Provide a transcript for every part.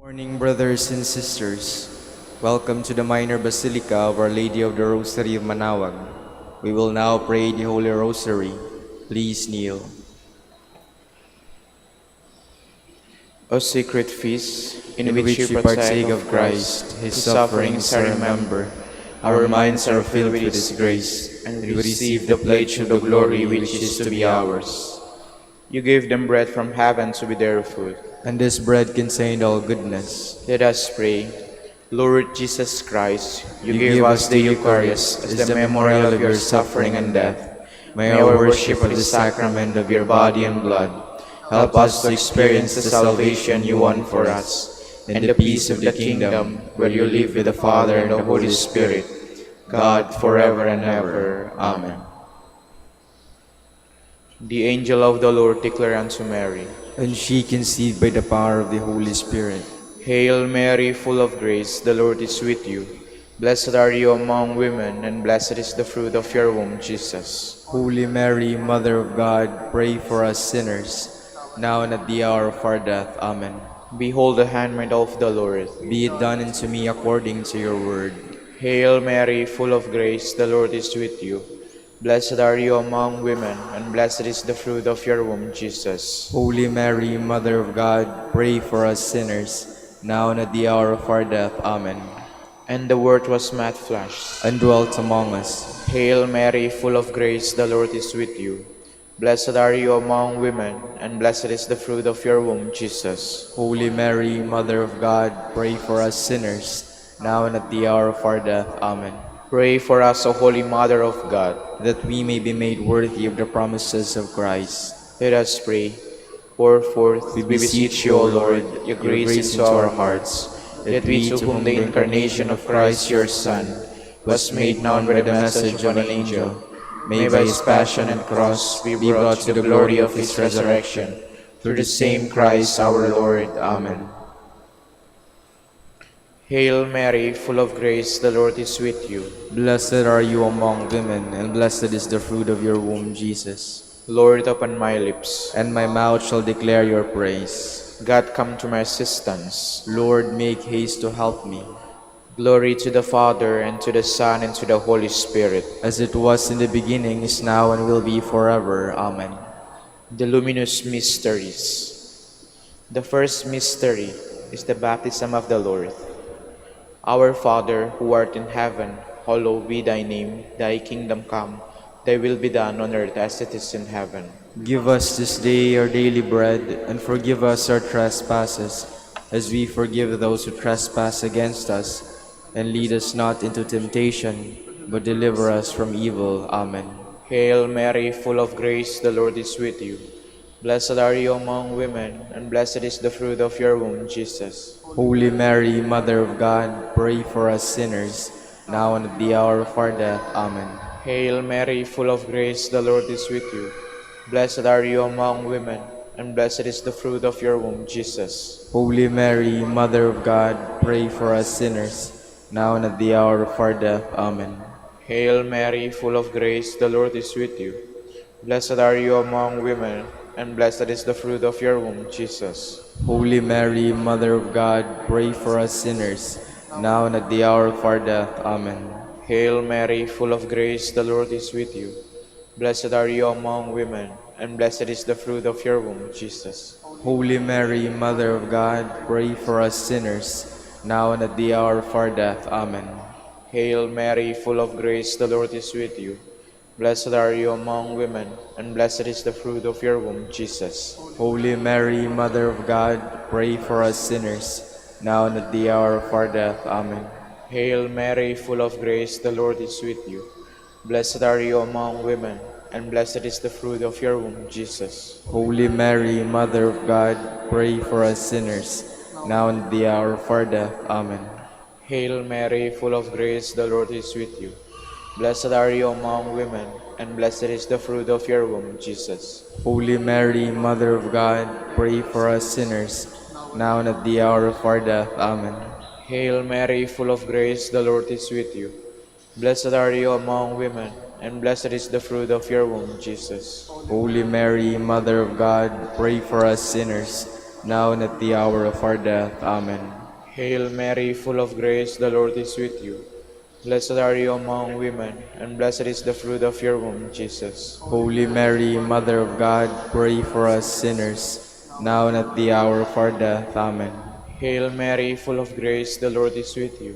Morning, brothers and sisters. Welcome to the Minor Basilica of Our Lady of the Rosary of Manaoag. We will now pray the Holy Rosary. Please kneel. O sacred feast, In which we partake of Christ, His sufferings are remembered. Our minds are filled with His grace, and we receive the pledge of the glory which is to be ours. you gave them bread from heaven to be their food. And this bread contained all goodness. Let us pray. Lord Jesus Christ, you gave us the Eucharist as the memorial of your suffering and death. May our worship of the sacrament of your body and blood help us to experience the salvation you won for us and the peace of the kingdom where you live with the Father and the Holy Spirit, God forever and ever. Amen. The angel of the Lord declared unto Mary, And she conceived by the power of the Holy Spirit. Hail Mary, full of grace, the Lord is with you. Blessed are you among women, and blessed is the fruit of your womb, Jesus. Holy Mary, Mother of God, pray for us sinners, now and at the hour of our death. Amen. Behold the handmaid of the Lord. Be it done unto me according to your word. Hail Mary, full of grace, the Lord is with you. Blessed are you among women, and blessed is the fruit of your womb, Jesus. Holy Mary, Mother of God, pray for us sinners, now and at the hour of our death. Amen. And the Word was made flesh, And dwelt among us. Hail Mary, full of grace, the Lord is with you. Blessed are you among women, and blessed is the fruit of your womb, Jesus. Holy Mary, Mother of God, pray for us sinners, now and at the hour of our death. Amen. Pray for us, O Holy Mother of God, that we may be made worthy of the promises of Christ. Let us pray. Pour forth, We beseech you, O Lord, your grace into our hearts, that we, to whom the incarnation of Christ your Son was made known by the message of an angel, may by his passion and cross be brought to the glory of his resurrection. Through the same Christ our Lord. Amen. Hail Mary, full of grace, the Lord is with you. Blessed are you among women, and blessed is the fruit of your womb, Jesus. Lord, open my lips, And my mouth shall declare your praise. God, come to my assistance. Lord, make haste to help me. Glory to the Father, and to the Son, and to the Holy Spirit. As it was in the beginning, is now, and will be forever. Amen. The luminous mysteries. The first mystery is the baptism of the Lord. Our Father, who art in heaven, hallowed be thy name. Thy kingdom come, thy will be done on earth as it is in heaven. Give us this day our daily bread, and forgive us our trespasses, as we forgive those who trespass against us. And lead us not into temptation, but deliver us from evil. Amen. Hail Mary, full of grace, the Lord is with you. Blessed are you among women, and blessed is the fruit of your womb, Jesus. Holy Mary, Mother of God, pray for us sinners, now and at the hour of our death. Amen. Hail Mary, full of grace, the Lord is with you. Blessed are you among women, and blessed is the fruit of your womb, Jesus. Holy Mary, Mother of God, pray for us sinners, now and at the hour of our death. Amen. Hail Mary, full of grace, the Lord is with you. Blessed are you among women, and blessed is the fruit of your womb, Jesus. Holy Mary, Mother of God, pray for us sinners, now and at the hour of our death. Amen. Hail Mary, full of grace, the Lord is with you. Blessed are you among women, and blessed is the fruit of your womb, Jesus. Holy Mary, Mother of God, pray for us sinners, now and at the hour of our death. Amen. Hail Mary, full of grace, the Lord is with you. Blessed are you among women, and blessed is the fruit of your womb, Jesus. Holy Mary, Mother of God, pray for us sinners, now and at the hour of our death. Amen. Hail Mary, full of grace, the Lord is with you. Blessed are you among women, and blessed is the fruit of your womb, Jesus. Holy Mary, Mother of God, pray for us sinners, now and at the hour of our death. Amen. Hail Mary, full of grace, the Lord is with you. Blessed are you among women, and blessed is the fruit of your womb, Jesus. Holy Mary, Mother of God, pray for us sinners, now and at the hour of our death. Amen. Hail Mary, full of grace, the Lord is with you. Blessed are you among women, and blessed is the fruit of your womb, Jesus. Holy Mary, Mother of God, pray for us sinners, now and at the hour of our death. Amen. Hail Mary, full of grace, the Lord is with you. Blessed are you among women, and blessed is the fruit of your womb, Jesus. Holy Mary, Mother of God, pray for us sinners, now and at the hour of our death. Amen. Hail Mary, full of grace, the Lord is with you.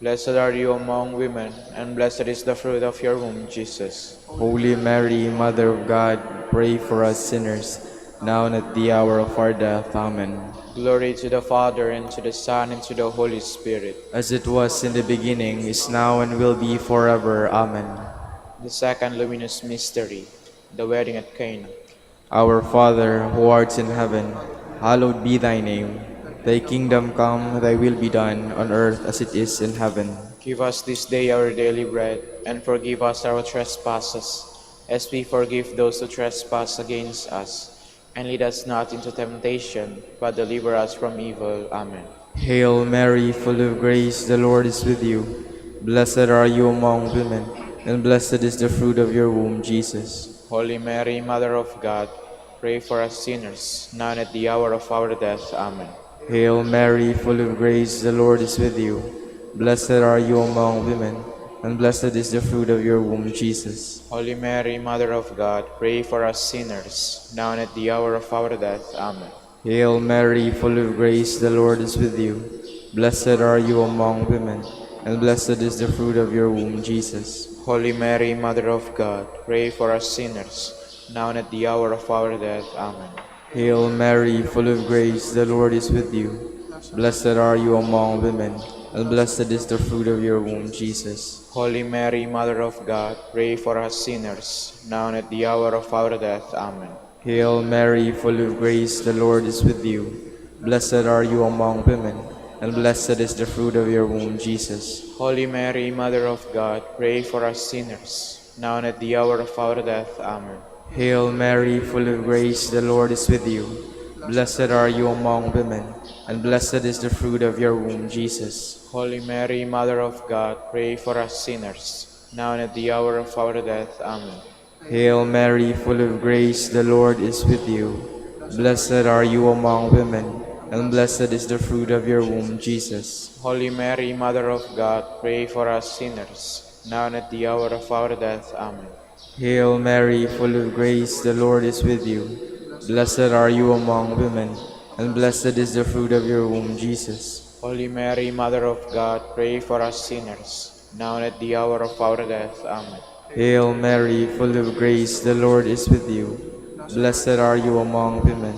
Blessed are you among women, and blessed is the fruit of your womb, Jesus. Holy Mary, Mother of God, pray for us sinners, now and at the hour of our death. Amen. Glory to the Father, and to the Son, and to the Holy Spirit. As it was in the beginning, is now, and will be forever. Amen. The second luminous mystery, the wedding at Cana. Our Father, who art in heaven, hallowed be thy name. Thy kingdom come, thy will be done, on earth as it is in heaven. Give us this day our daily bread, and forgive us our trespasses, as we forgive those who trespass against us. And lead us not into temptation, but deliver us from evil. Amen. Hail Mary, full of grace, the Lord is with you. Blessed are you among women, and blessed is the fruit of your womb, Jesus. Holy Mary, Mother of God, pray for us sinners, now and at the hour of our death. Amen. Hail Mary, full of grace, the Lord is with you. Blessed are you among women, and blessed is the fruit of your womb, Jesus. Holy Mary, Mother of God, pray for us sinners, now and at the hour of our death. Amen. Hail Mary, full of grace, the Lord is with you. Blessed are you among women, and blessed is the fruit of your womb, Jesus. Holy Mary, Mother of God, pray for us sinners, now and at the hour of our death. Amen. Hail Mary, full of grace, the Lord is with you. Blessed are you among women, and blessed is the fruit of your womb, Jesus. Holy Mary, Mother of God, pray for us sinners, now and at the hour of our death. Amen. Hail Mary, full of grace, the Lord is with you. Blessed are you among women, and blessed is the fruit of your womb, Jesus. Holy Mary, Mother of God, pray for us sinners, now and at the hour of our death. Amen. Hail Mary, full of grace, the Lord is with you. Blessed are you among women, and blessed is the fruit of your womb, Jesus. Holy Mary, Mother of God, pray for us sinners, now and at the hour of our death. Amen. Hail Mary, full of grace, the Lord is with you. Blessed are you among women, and blessed is the fruit of your womb, Jesus. Holy Mary, Mother of God, pray for us sinners, now and at the hour of our death. Amen. Hail Mary, full of grace, the Lord is with you. Blessed are you among women, and blessed is the fruit of your womb, Jesus. Holy Mary, Mother of God, pray for us sinners, now and at the hour of our death. Amen. Hail Mary, full of grace, the Lord is with you. Blessed are you among women,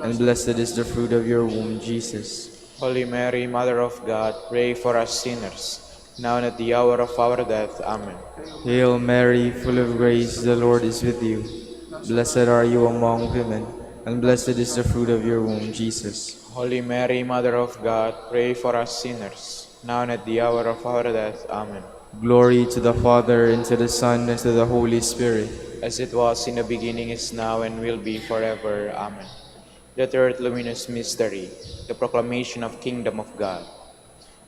and blessed is the fruit of your womb, Jesus. Holy Mary, Mother of God, pray for us sinners, now and at the hour of our death. Amen. Hail Mary, full of grace, the Lord is with you. Blessed are you among women, and blessed is the fruit of your womb, Jesus. Holy Mary, Mother of God, pray for us sinners, now and at the hour of our death. Amen. Glory to the Father, and to the Son, and to the Holy Spirit. As it was in the beginning, is now, and will be forever. Amen. The third luminous mystery, the proclamation of Kingdom of God.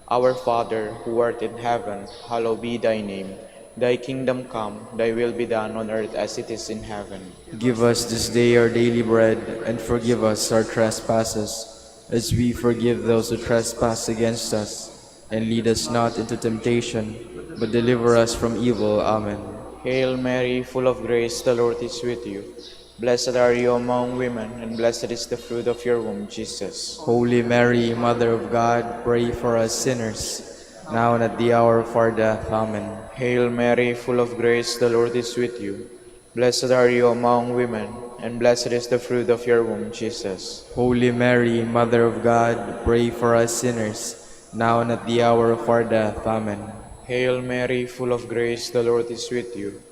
Our Father, who art in heaven, hallowed be thy name. Thy kingdom come, thy will be done on earth as it is in heaven. Give us this day our daily bread, and forgive us our trespasses, as we forgive those who trespass against us. And lead us not into temptation, but deliver us from evil. Amen. Hail Mary, full of grace, the Lord is with you. Blessed are you among women, and blessed is the fruit of your womb, Jesus. Holy Mary, Mother of God, pray for us sinners, now and at the hour of our death. Amen. Hail Mary, full of grace, the Lord is with you. Blessed are you among women, and blessed is the fruit of your womb, Jesus. Holy Mary, Mother of God, pray for us sinners, now and at the hour of our death. Amen. Hail Mary, full of grace, the Lord is with you.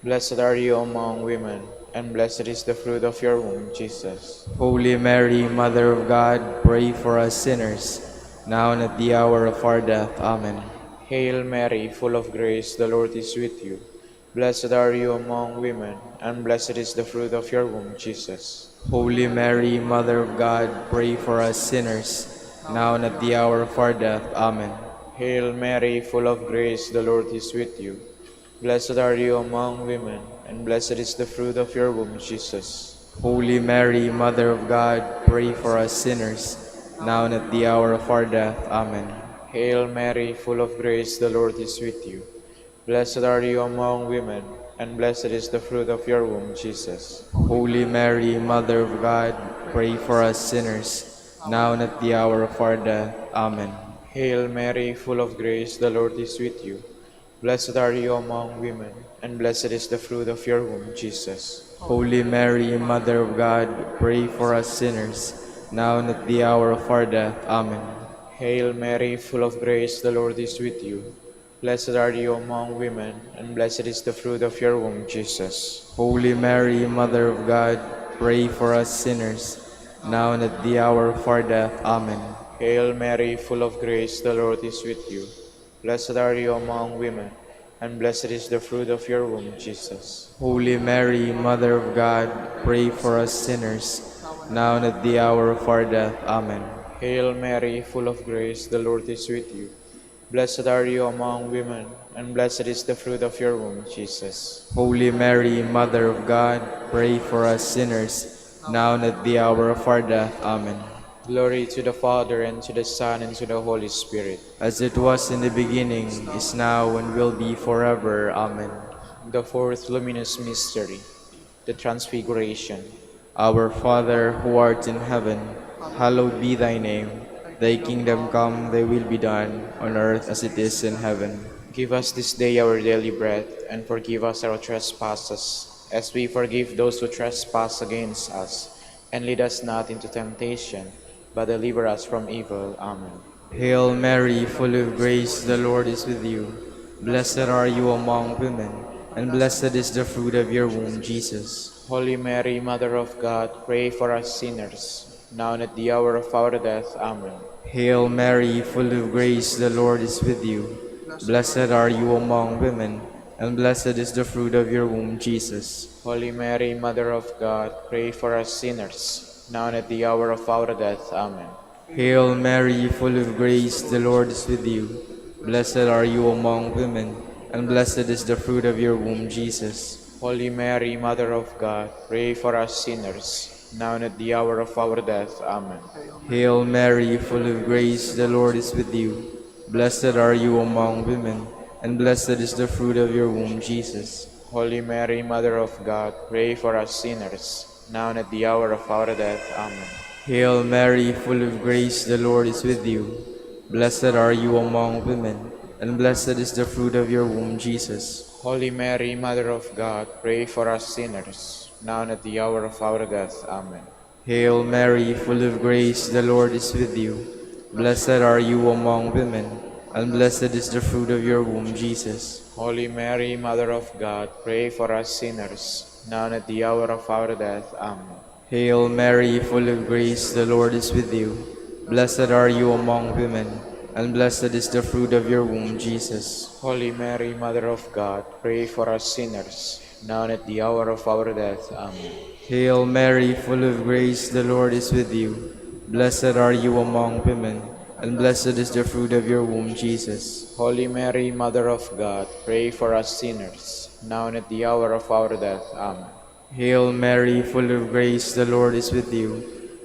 Blessed are you among women, and blessed is the fruit of your womb, Jesus. Holy Mary, Mother of God, pray for us sinners, now and at the hour of our death. Amen. Hail Mary, full of grace, the Lord is with you. Blessed are you among women, and blessed is the fruit of your womb, Jesus. Holy Mary, Mother of God, pray for us sinners, now and at the hour of our death. Amen. Hail Mary, full of grace, the Lord is with you. Blessed are you among women, and blessed is the fruit of your womb, Jesus. Holy Mary, Mother of God, pray for us sinners, now and at the hour of our death. Amen. Hail Mary, full of grace, the Lord is with you. Blessed are you among women, and blessed is the fruit of your womb, Jesus. Holy Mary, Mother of God, pray for us sinners, now and at the hour of our death. Amen. Hail Mary, full of grace, the Lord is with you. Blessed are you among women, and blessed is the fruit of your womb, Jesus. Holy Mary, Mother of God, pray for us sinners, now and at the hour of our death. Amen. Hail Mary, full of grace, the Lord is with you. Blessed are you among women, and blessed is the fruit of your womb, Jesus. Holy Mary, Mother of God, pray for us sinners, now and at the hour of our death. Amen. Hail Mary, full of grace, the Lord is with you. Blessed are you among women, and blessed is the fruit of your womb, Jesus. Holy Mary, Mother of God, pray for us sinners, now and at the hour of our death. Amen. Hail Mary, full of grace, the Lord is with you. Blessed are you among women, and blessed is the fruit of your womb, Jesus. Holy Mary, Mother of God, pray for us sinners, now and at the hour of our death. Amen. Glory to the Father, and to the Son, and to the Holy Spirit. As it was in the beginning, is now, and will be forever. Amen. The fourth luminous mystery, the Transfiguration. Our Father, who art in heaven, hallowed be thy name. Thy kingdom come, thy will be done, on earth as it is in heaven. Give us this day our daily bread, and forgive us our trespasses, as we forgive those who trespass against us. And lead us not into temptation, but deliver us from evil. Amen. Hail Mary, full of grace, the Lord is with you. Blessed are you among women, and blessed is the fruit of your womb, Jesus. Holy Mary, Mother of God, pray for us sinners, now and at the hour of our death. Amen. Hail Mary, full of grace, the Lord is with you. Blessed are you among women, and blessed is the fruit of your womb, Jesus. Holy Mary, Mother of God, pray for us sinners, now and at the hour of our death. Amen. Hail Mary, full of grace, the Lord is with you. Blessed are you among women, and blessed is the fruit of your womb, Jesus. Holy Mary, Mother of God, pray for us sinners, now and at the hour of our death. Amen. Hail Mary, full of grace, the Lord is with you. Blessed are you among women, and blessed is the fruit of your womb, Jesus. Holy Mary, Mother of God, pray for us sinners, now and at the hour of our death. Amen. Hail Mary, full of grace, the Lord is with you. Blessed are you among women, and blessed is the fruit of your womb, Jesus. Holy Mary, Mother of God, pray for us sinners, now and at the hour of our death. Amen. Hail Mary, full of grace, the Lord is with you. Blessed are you among women, and blessed is the fruit of your womb, Jesus. Holy Mary, Mother of God, pray for us sinners, now and at the hour of our death. Amen. Hail Mary, full of grace, the Lord is with you. Blessed are you among women, and blessed is the fruit of your womb, Jesus. Holy Mary, Mother of God, pray for us sinners, now and at the hour of our death. Amen. Hail Mary, full of grace, the Lord is with you. Blessed are you among women, and blessed is the fruit of your womb, Jesus. Holy Mary, Mother of God, pray for us sinners, now and at the hour of our death. Amen. Hail Mary, full of grace, the Lord is with you.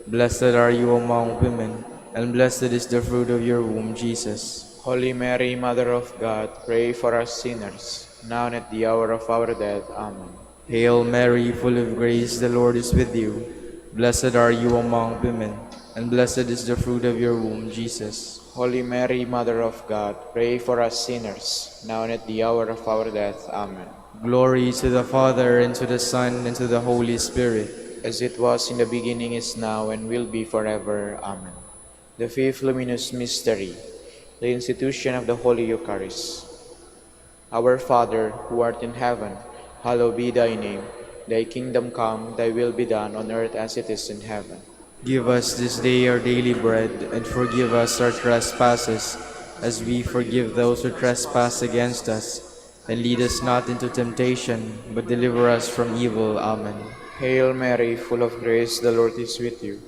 Blessed are you among women, and blessed is the fruit of your womb, Jesus. Holy Mary, Mother of God, pray for us sinners, now and at the hour of our death. Amen. Hail Mary, full of grace, the Lord is with you. Blessed are you among women, and blessed is the fruit of your womb, Jesus. Holy Mary, Mother of God, pray for us sinners, now and at the hour of our death. Amen. Glory to the Father, and to the Son, and to the Holy Spirit. As it was in the beginning, is now, and will be forever. Amen. The fifth luminous mystery, the institution of the Holy Eucharist. Our Father, who art in heaven, hallowed be thy name. Thy kingdom come, thy will be done on earth as it is in heaven. Give us this day our daily bread, and forgive us our trespasses, as we forgive those who trespass against us. And lead us not into temptation, but deliver us from evil. Amen. Hail Mary, full of grace, the Lord is with you.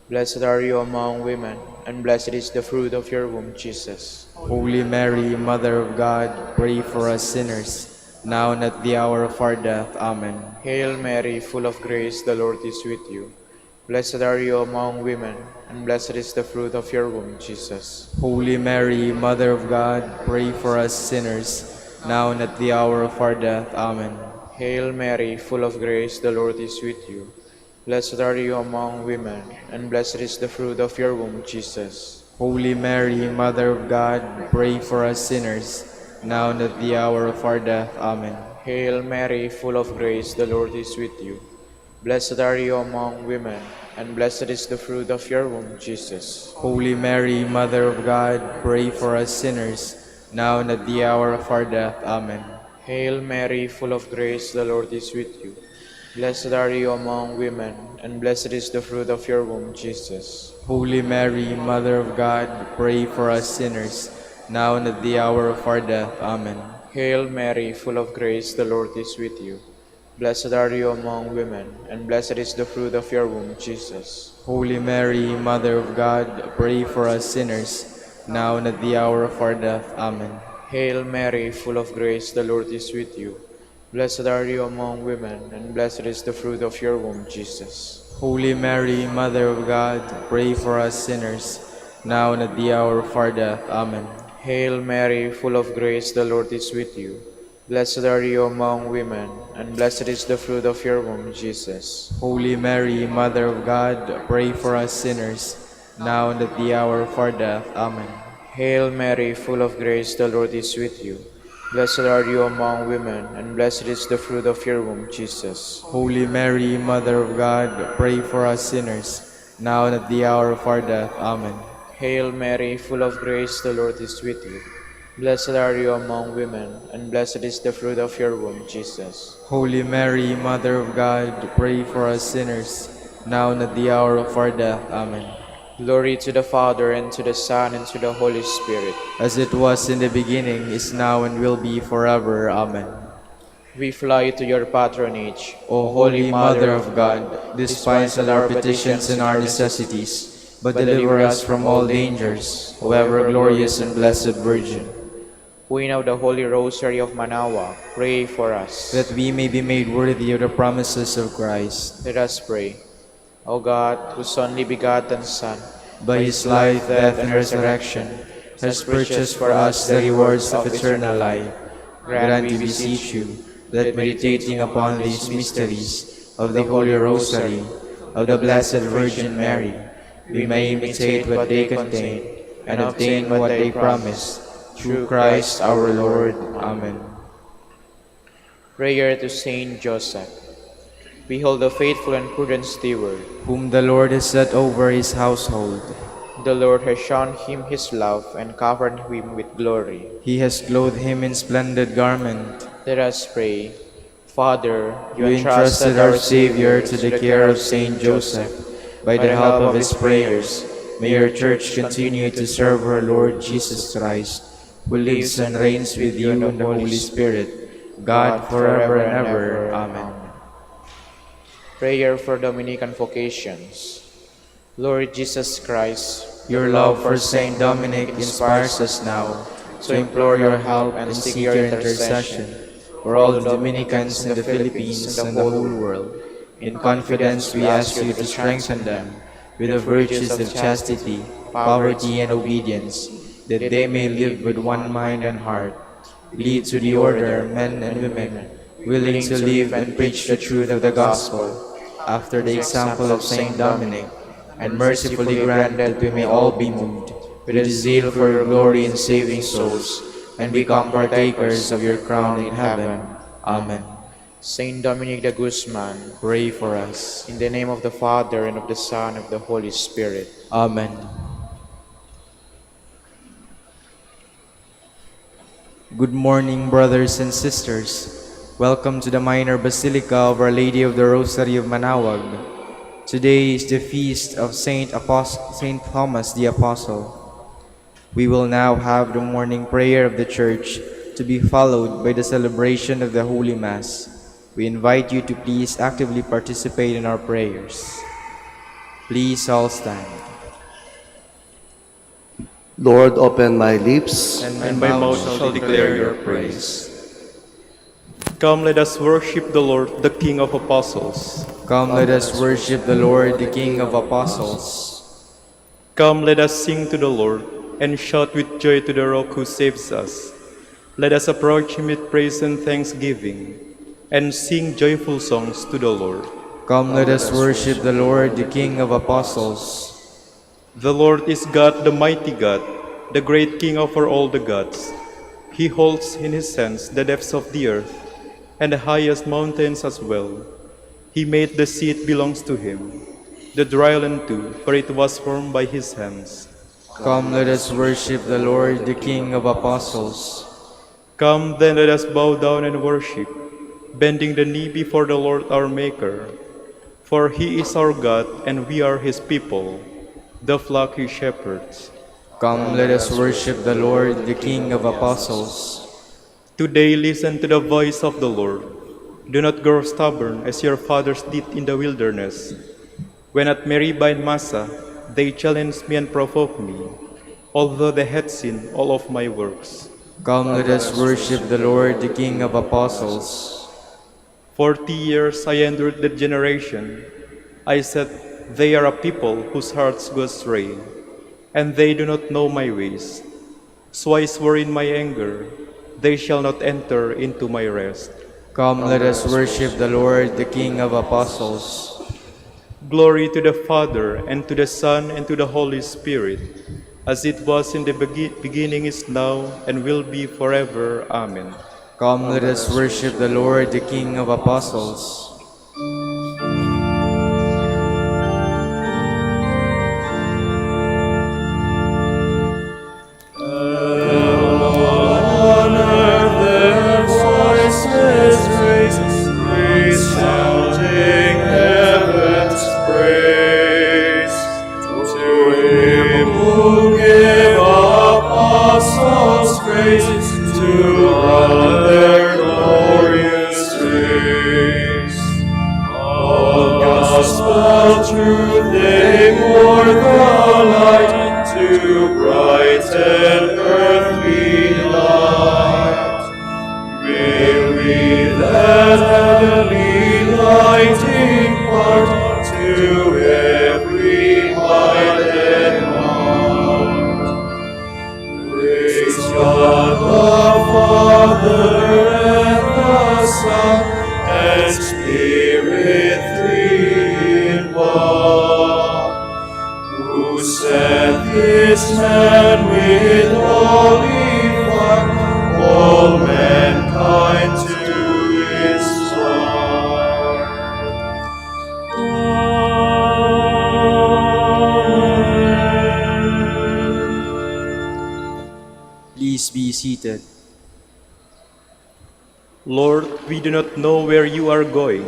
Blessed are you among women, and blessed is the fruit of your womb, Jesus. Holy Mary, Mother of God, pray for us sinners, now and at the hour of our death. Amen. Hail Mary, full of grace, the Lord is with you. Blessed are you among women, and blessed is the fruit of your womb, Jesus. Holy Mary, Mother of God, pray for us sinners, now and at the hour of our death. Amen. Hail Mary, full of grace, the Lord is with you. Blessed are you among women, and blessed is the fruit of your womb, Jesus. Holy Mary, Mother of God, pray for us sinners, now and at the hour of our death. Amen. Hail Mary, full of grace, the Lord is with you. Blessed are you among women, and blessed is the fruit of your womb, Jesus. Holy Mary, Mother of God, pray for us sinners, now and at the hour of our death. Amen. Hail Mary, full of grace, the Lord is with you. Blessed are you among women, and blessed is the fruit of your womb, Jesus. Holy Mary, Mother of God, pray for us sinners, now and at the hour of our death. Amen. Hail Mary, full of grace, the Lord is with you. Blessed are you among women, and blessed is the fruit of your womb, Jesus. Holy Mary, Mother of God, pray for us sinners, now and at the hour of our death. Amen. Hail Mary, full of grace, the Lord is with you. Blessed are you among women, and blessed is the fruit of your womb, Jesus. Holy Mary, Mother of God, pray for us sinners, now and at the hour of our death. Amen. Hail Mary, full of grace, the Lord is with you. Blessed are you among women, and blessed is the fruit of your womb, Jesus. Holy Mary, Mother of God, pray for us sinners, now and at the hour of our death. Amen. Hail Mary, full of grace, the Lord is with you. Blessed are you among women, and blessed is the fruit of your womb, Jesus. Holy Mary, Mother of God, pray for us sinners, now and at the hour of our death. Amen. Hail Mary, full of grace, the Lord is with you. Blessed are you among women, and blessed is the fruit of your womb, Jesus. Holy Mary, Mother of God, pray for us sinners, now and at the hour of our death. Amen. Glory to the Father, and to the Son, and to the Holy Spirit. As it was in the beginning, is now, and will be forever. Amen. We fly to your patronage, O Holy Mother of God, despise all our petitions and our necessities, but deliver us from all dangers, O ever glorious and blessed Virgin. Queen of the Holy Rosary of Manaoag, pray for us. That we may be made worthy of the promises of Christ. Let us pray. O God, whose only begotten Son, By his life, death, and resurrection, has purchased for us the rewards of eternal life, grant, we beseech you, that meditating upon these mysteries of the Holy Rosary of the Blessed Virgin Mary, we may imitate what they contain and obtain what they promise. Through Christ our Lord. Amen. Prayer to Saint Joseph. Behold the faithful and prudent steward. Whom the Lord has set over his household. The Lord has shown him his love and covered him with glory. He has clothed him in splendid garment. Let us pray. Father, You entrusted our Savior to the care of Saint Joseph. By the help of his prayers, may your Church continue to serve her Lord Jesus Christ, who lives and reigns with you in the Holy Spirit, God forever and ever. Amen. Prayer for Dominican vocations. Lord Jesus Christ, Your love for Saint Dominic inspires us now to implore your help and seek your intercession for all the Dominicans in the Philippines and the whole world. In confidence, we ask you to strengthen them with the virtues of chastity, poverty, and obedience, that they may live with one mind and heart. Lead to the order men and women willing to live and preach the truth of the gospel, after the example of Saint Dominic, and mercifully grant that we may all be moved with a zeal for your glory in saving souls, and become partakers of your crown in heaven. Amen. Saint Dominic de Guzman, Pray for us. in the name of the Father, and of the Son, and of the Holy Spirit. Amen. Good morning, brothers and sisters. Welcome to the Minor Basilica of Our Lady of the Rosary of Manaoag. Today is the feast of Saint Thomas the Apostle. We will now have the morning prayer of the Church, to be followed by the celebration of the Holy Mass. We invite you to please actively participate in our prayers. Please all stand. Lord, open my lips, And my mouth shall declare your praise. Come, let us worship the Lord, the King of Apostles. Come, let us worship the Lord, the King of Apostles. Come, let us sing to the Lord, and shout with joy to the Rock who saves us. Let us approach him with praise and thanksgiving, and sing joyful songs to the Lord. Come, let us worship the Lord, the King of Apostles. The Lord is God, the mighty God, the great King over all the gods. He holds in his hands the depths of the earth, and the highest mountains as well. He made the sea, it belongs to him, the dry land too, for it was formed by his hands. Come, let us worship the Lord, the King of Apostles. Come, then let us bow down and worship, bending the knee before the Lord our Maker. For he is our God, and we are his people, the flock he shepherds. Come, let us worship the Lord, the King of Apostles. Today listen to the voice of the Lord. Do not grow stubborn as your fathers did in the wilderness. When at Meribah and Massa, they challenged me and provoked me, although they had seen all of my works. Come, let us worship the Lord, the King of Apostles. 40 years I endured that generation. I said, they are a people whose hearts go astray, and they do not know my ways. So I swore in my anger, they shall not enter into my rest. Come, let us worship the Lord, the King of Apostles. Glory to the Father, and to the Son, and to the Holy Spirit, as it was in the beginning, is now, and will be forever. Amen. Come, let us worship the Lord, the King of Apostles. Please be seated. Lord, we do not know where you are going.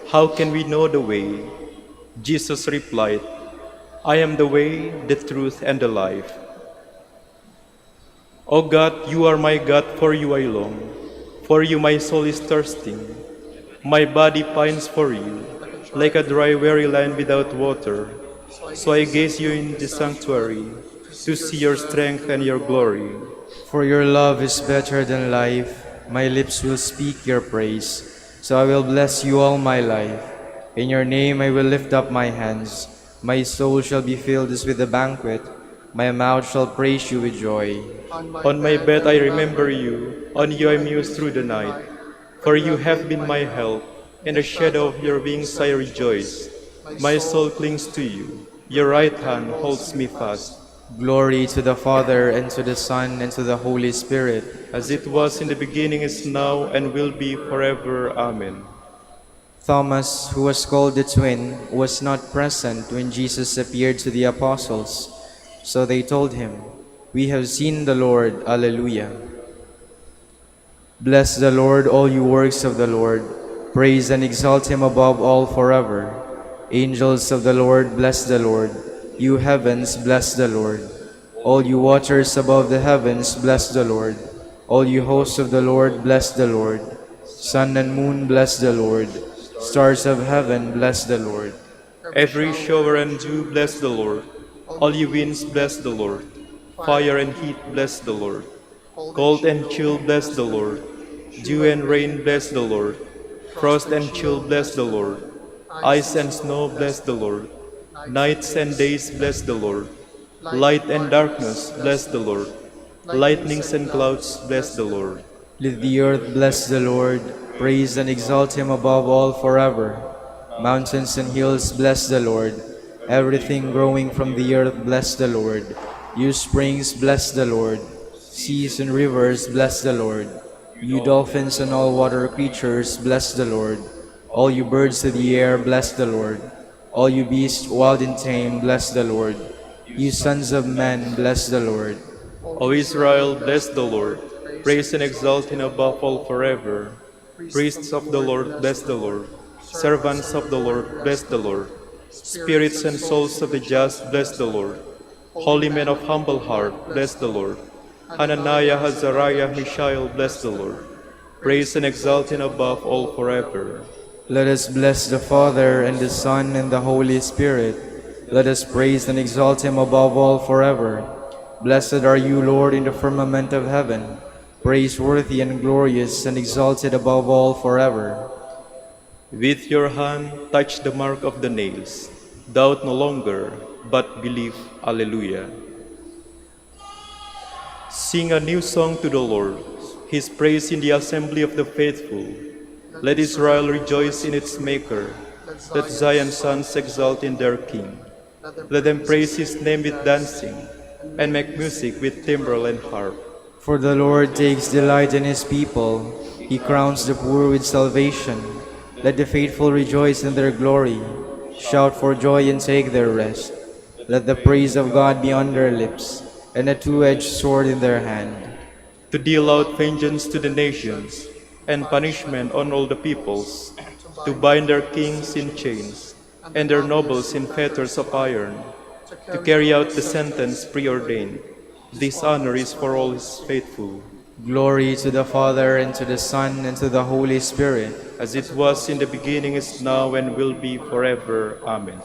How can we know the way? Jesus replied, I am the way, the truth, and the life. O God, you are my God, for you I long. For you my soul is thirsting. My body pines for you, like a dry, weary land without water. So I gaze you in the sanctuary, to see your strength and your glory. For your love is better than life. My lips will speak your praise. So I will bless you all my life. In your name I will lift up my hands. My soul shall be filled as with a banquet. My mouth shall praise you with joy. On my bed I remember you. On you I muse through the night. For you have been my help. In the shadow of your wings I rejoice. My soul clings to you. Your right hand holds me fast. Glory to the Father, and to the Son, and to the Holy Spirit. As it was in the beginning, is now, and will be forever. Amen. Thomas, who was called the twin, was not present when Jesus appeared to the apostles. So they told him, We have seen the Lord. Alleluia. Bless the Lord, all you works of the Lord. Praise and exalt him above all forever. Angels of the Lord, bless the Lord. You heavens, bless the Lord. All you waters above the heavens, bless the Lord. All you hosts of the Lord, bless the Lord. Sun and moon, bless the Lord. Stars of heaven, bless the Lord. Every shower and dew, bless the Lord. All you winds, bless the Lord. Fire and heat, bless the Lord. Cold and chill, bless the Lord. Dew and rain, bless the Lord. Frost and chill, bless the Lord. Ice and snow, bless the Lord. Nights and days, bless the Lord. Light and darkness, bless the Lord. Lightnings and clouds, bless the Lord. Let the earth bless the Lord. Praise and exalt him above all forever. Mountains and hills, bless the Lord. Everything growing from the earth, bless the Lord. You springs, bless the Lord. Seas and rivers, bless the Lord. You dolphins and all water creatures, bless the Lord. All you birds of the air, bless the Lord. All you beasts, wild and tame, bless the Lord. You sons of men, bless the Lord. O Israel, bless the Lord. Praise and exalt him above all forever. Priests of the Lord, bless the Lord. Servants of the Lord, bless the Lord. Spirits and souls of the just, bless the Lord. Holy men of humble heart, bless the Lord. Hananiah, Azariah, Mishael, bless the Lord. Praise and exalt him above all forever. Let us bless the Father, and the Son, and the Holy Spirit. Let us praise and exalt him above all forever. Blessed are you, Lord, in the firmament of heaven, praiseworthy and glorious, and exalted above all forever. With your hand touch the mark of the nails. Doubt no longer, but believe. Alleluia. Sing a new song to the Lord, his praise in the assembly of the faithful. Let Israel rejoice in its Maker. Let Zion's sons exult in their King. Let them praise his name with dancing, and make music with timbrel and harp. For the Lord takes delight in his people. He crowns the poor with salvation. Let the faithful rejoice in their glory. Shout for joy and take their rest. Let the praise of God be on their lips, and a two-edged sword in their hand. To deal out vengeance to the nations, and punishment on all the peoples, to bind their kings in chains, and their nobles in fetters of iron, to carry out the sentence preordained. This honor is for all his faithful. Glory to the Father, and to the Son, and to the Holy Spirit. As it was in the beginning, is now, and will be forever. Amen.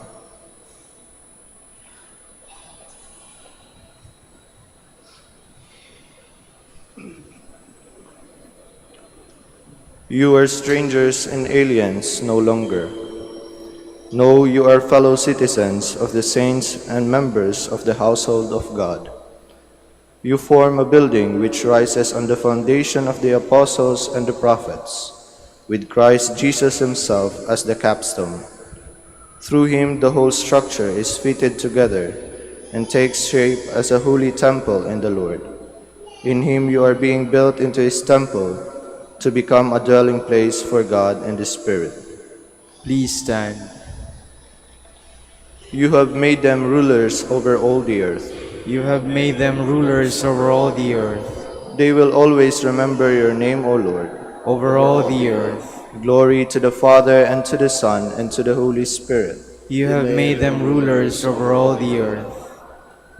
You are strangers and aliens no longer. No, you are fellow citizens of the saints and members of the household of God. You form a building which rises on the foundation of the apostles and the prophets, with Christ Jesus himself as the capstone. Through him the whole structure is fitted together and takes shape as a holy temple in the Lord. In him you are being built into his temple to become a dwelling place for God and the Spirit. Please stand. You have made them rulers over all the earth. You have made them rulers over all the earth. They will always remember your name, O Lord. Over all the earth. Glory to the Father, and to the Son, and to the Holy Spirit. You have made them rulers over all the earth.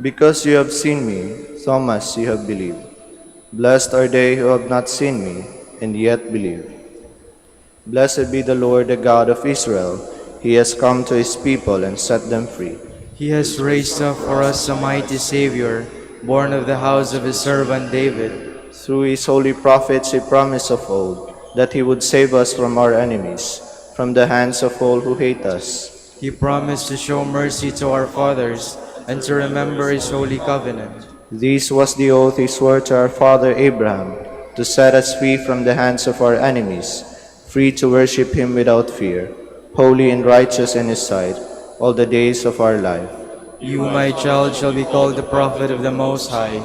Because you have seen me, Thomas, you have believed. Blessed are they who have not seen me, and yet believe. Blessed be the Lord, the God of Israel. He has come to his people and set them free. He has raised up for us a mighty Savior, born of the house of his servant David. Through his holy prophets he promised of old that he would save us from our enemies, from the hands of all who hate us. He promised to show mercy to our fathers and to remember his holy covenant. This was the oath he swore to our father Abraham, to set us free from the hands of our enemies, free to worship him without fear, holy and righteous in his sight, all the days of our life. You, my child, shall be called the prophet of the Most High,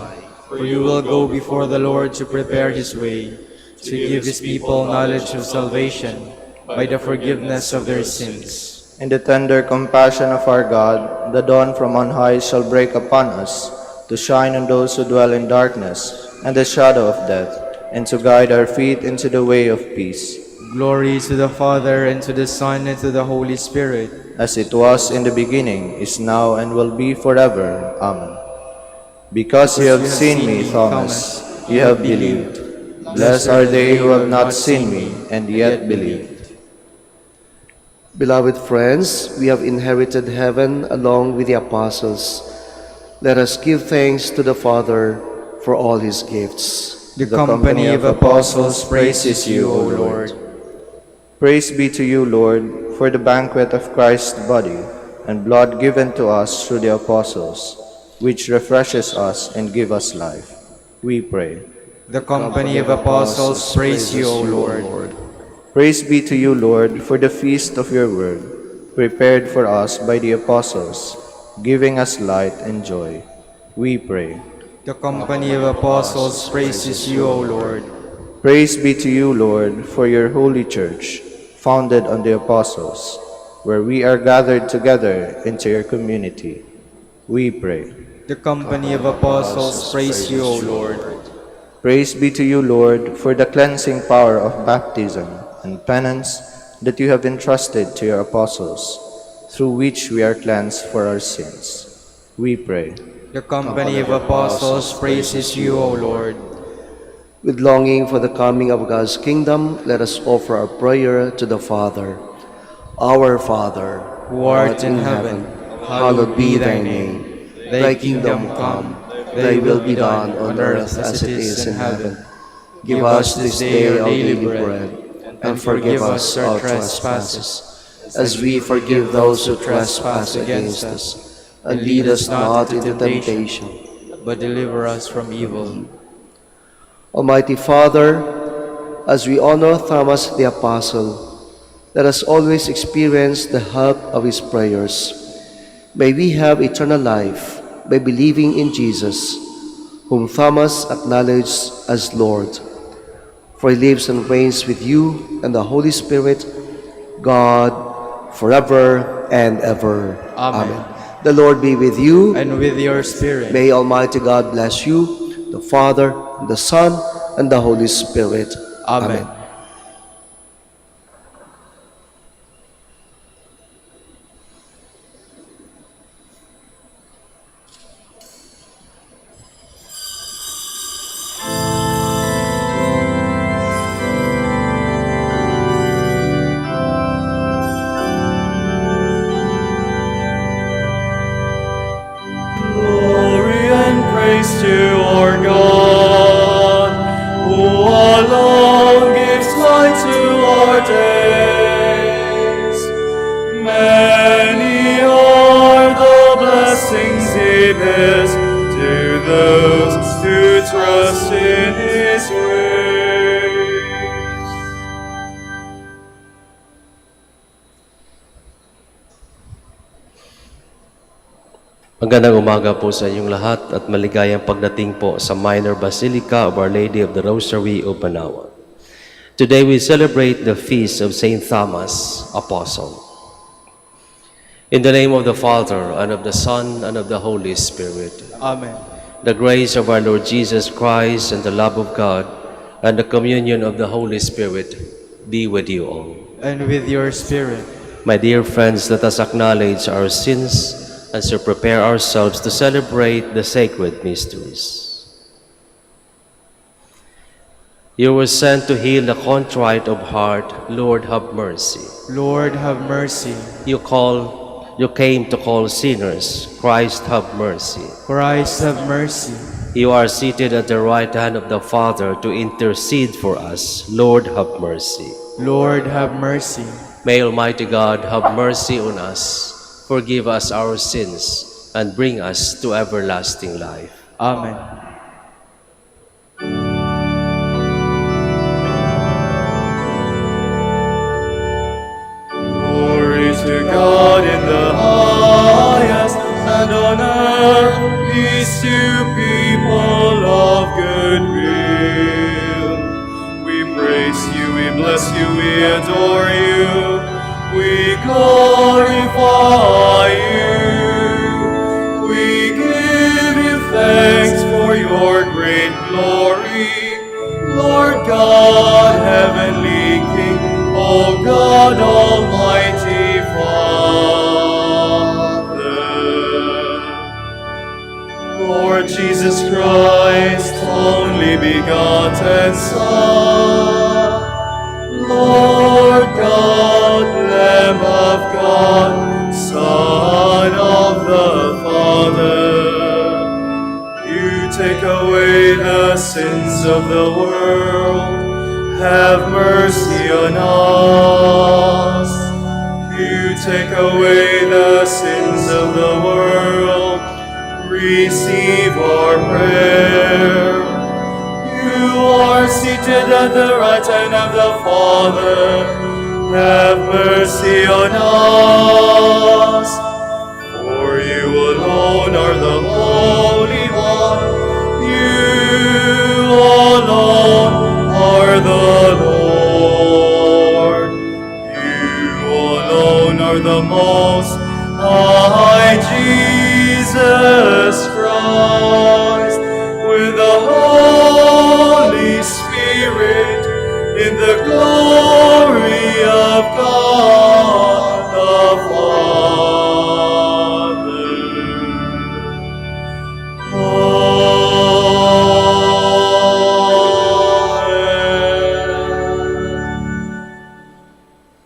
for you will go before the Lord to prepare his way, to give his people knowledge of salvation by the forgiveness of their sins. In the tender compassion of our God, the dawn from on high shall break upon us, to shine on those who dwell in darkness and the shadow of death, and to guide our feet into the way of peace. Glory to the Father, and to the Son, and to the Holy Spirit. As it was in the beginning, is now, and will be forever. Amen. Because you have seen me, Thomas, you have believed. Blessed are they who have not seen me, and yet believed. Beloved friends, we have inherited heaven along with the apostles. Let us give thanks to the Father for all his gifts. The company of apostles praises you, O Lord. Praise be to you, Lord, for the banquet of Christ's body and blood given to us through the apostles, which refreshes us and give us life. We pray. The company of apostles praise you, O Lord. Praise be to you, Lord, for the feast of your word, prepared for us by the apostles, giving us light and joy. We pray. The company of apostles praises you, O Lord. Praise be to you, Lord, for your holy church, founded on the apostles, where we are gathered together into your community. We pray. The company of apostles praise you, O Lord. Praise be to you, Lord, for the cleansing power of baptism and penance that you have entrusted to your apostles, through which we are cleansed for our sins. We pray. The company of apostles praises you, O Lord. With longing for the coming of God's kingdom, let us offer our prayer to the Father. Our Father, Who art in heaven, hallowed be thy name. Thy kingdom come, thy will be done on earth as it is in heaven. Give us this day our daily bread, and forgive us our trespasses, as we forgive those who trespass against us. And lead us not into temptation, but deliver us from evil. Almighty Father, as we honor Thomas the Apostle, let us always experience the help of his prayers. May we have eternal life by believing in Jesus, whom Thomas acknowledged as Lord. For he lives and reigns with you and the Holy Spirit, God, forever and ever. Amen. The Lord be with you. And with your spirit. May Almighty God bless you, the Father, the Son, and the Holy Spirit. Amen. Glory and praise to our God, who alone gives light to our days. Many are the blessings he bears to those who trust in his ways. Magandang umaga po sa inyong lahat at maligayang pagdating po sa Minor Basilica of Our Lady of the Rosary of Manaoag. Today we celebrate the feast of Saint Thomas, Apostle. In the name of the Father, and of the Son, and of the Holy Spirit. Amen. The grace of our Lord Jesus Christ and the love of God and the communion of the Holy Spirit be with you all. And with your spirit. My dear friends, let us acknowledge our sins and so prepare ourselves to celebrate the sacred mysteries. You were sent to heal the contrite of heart. Lord, have mercy. Lord, have mercy. You came to call sinners. Christ, have mercy. Christ, have mercy. You are seated at the right hand of the Father to intercede for us. Lord, have mercy. Lord, have mercy. May Almighty God have mercy on us, forgive us our sins, and bring us to everlasting life. Amen. Glory to God in the highest, and on earth peace to people of good will. We praise you, we bless you, we adore you, we glorify you. We give you thanks for your great glory, Lord God, heavenly King, O God, Almighty Father. Lord Jesus Christ, only begotten Son, Lord God, Lamb of God, Son of the Father, you take away the sins of the world, have mercy on us. You take away the sins of the world, receive our prayer. You are seated at the right hand of the Father, have mercy on us. For you alone are the Holy One, you alone are the Lord, you alone are the Most High Jesus Christ, with the Holy Spirit, in the glory of God the Father. Amen.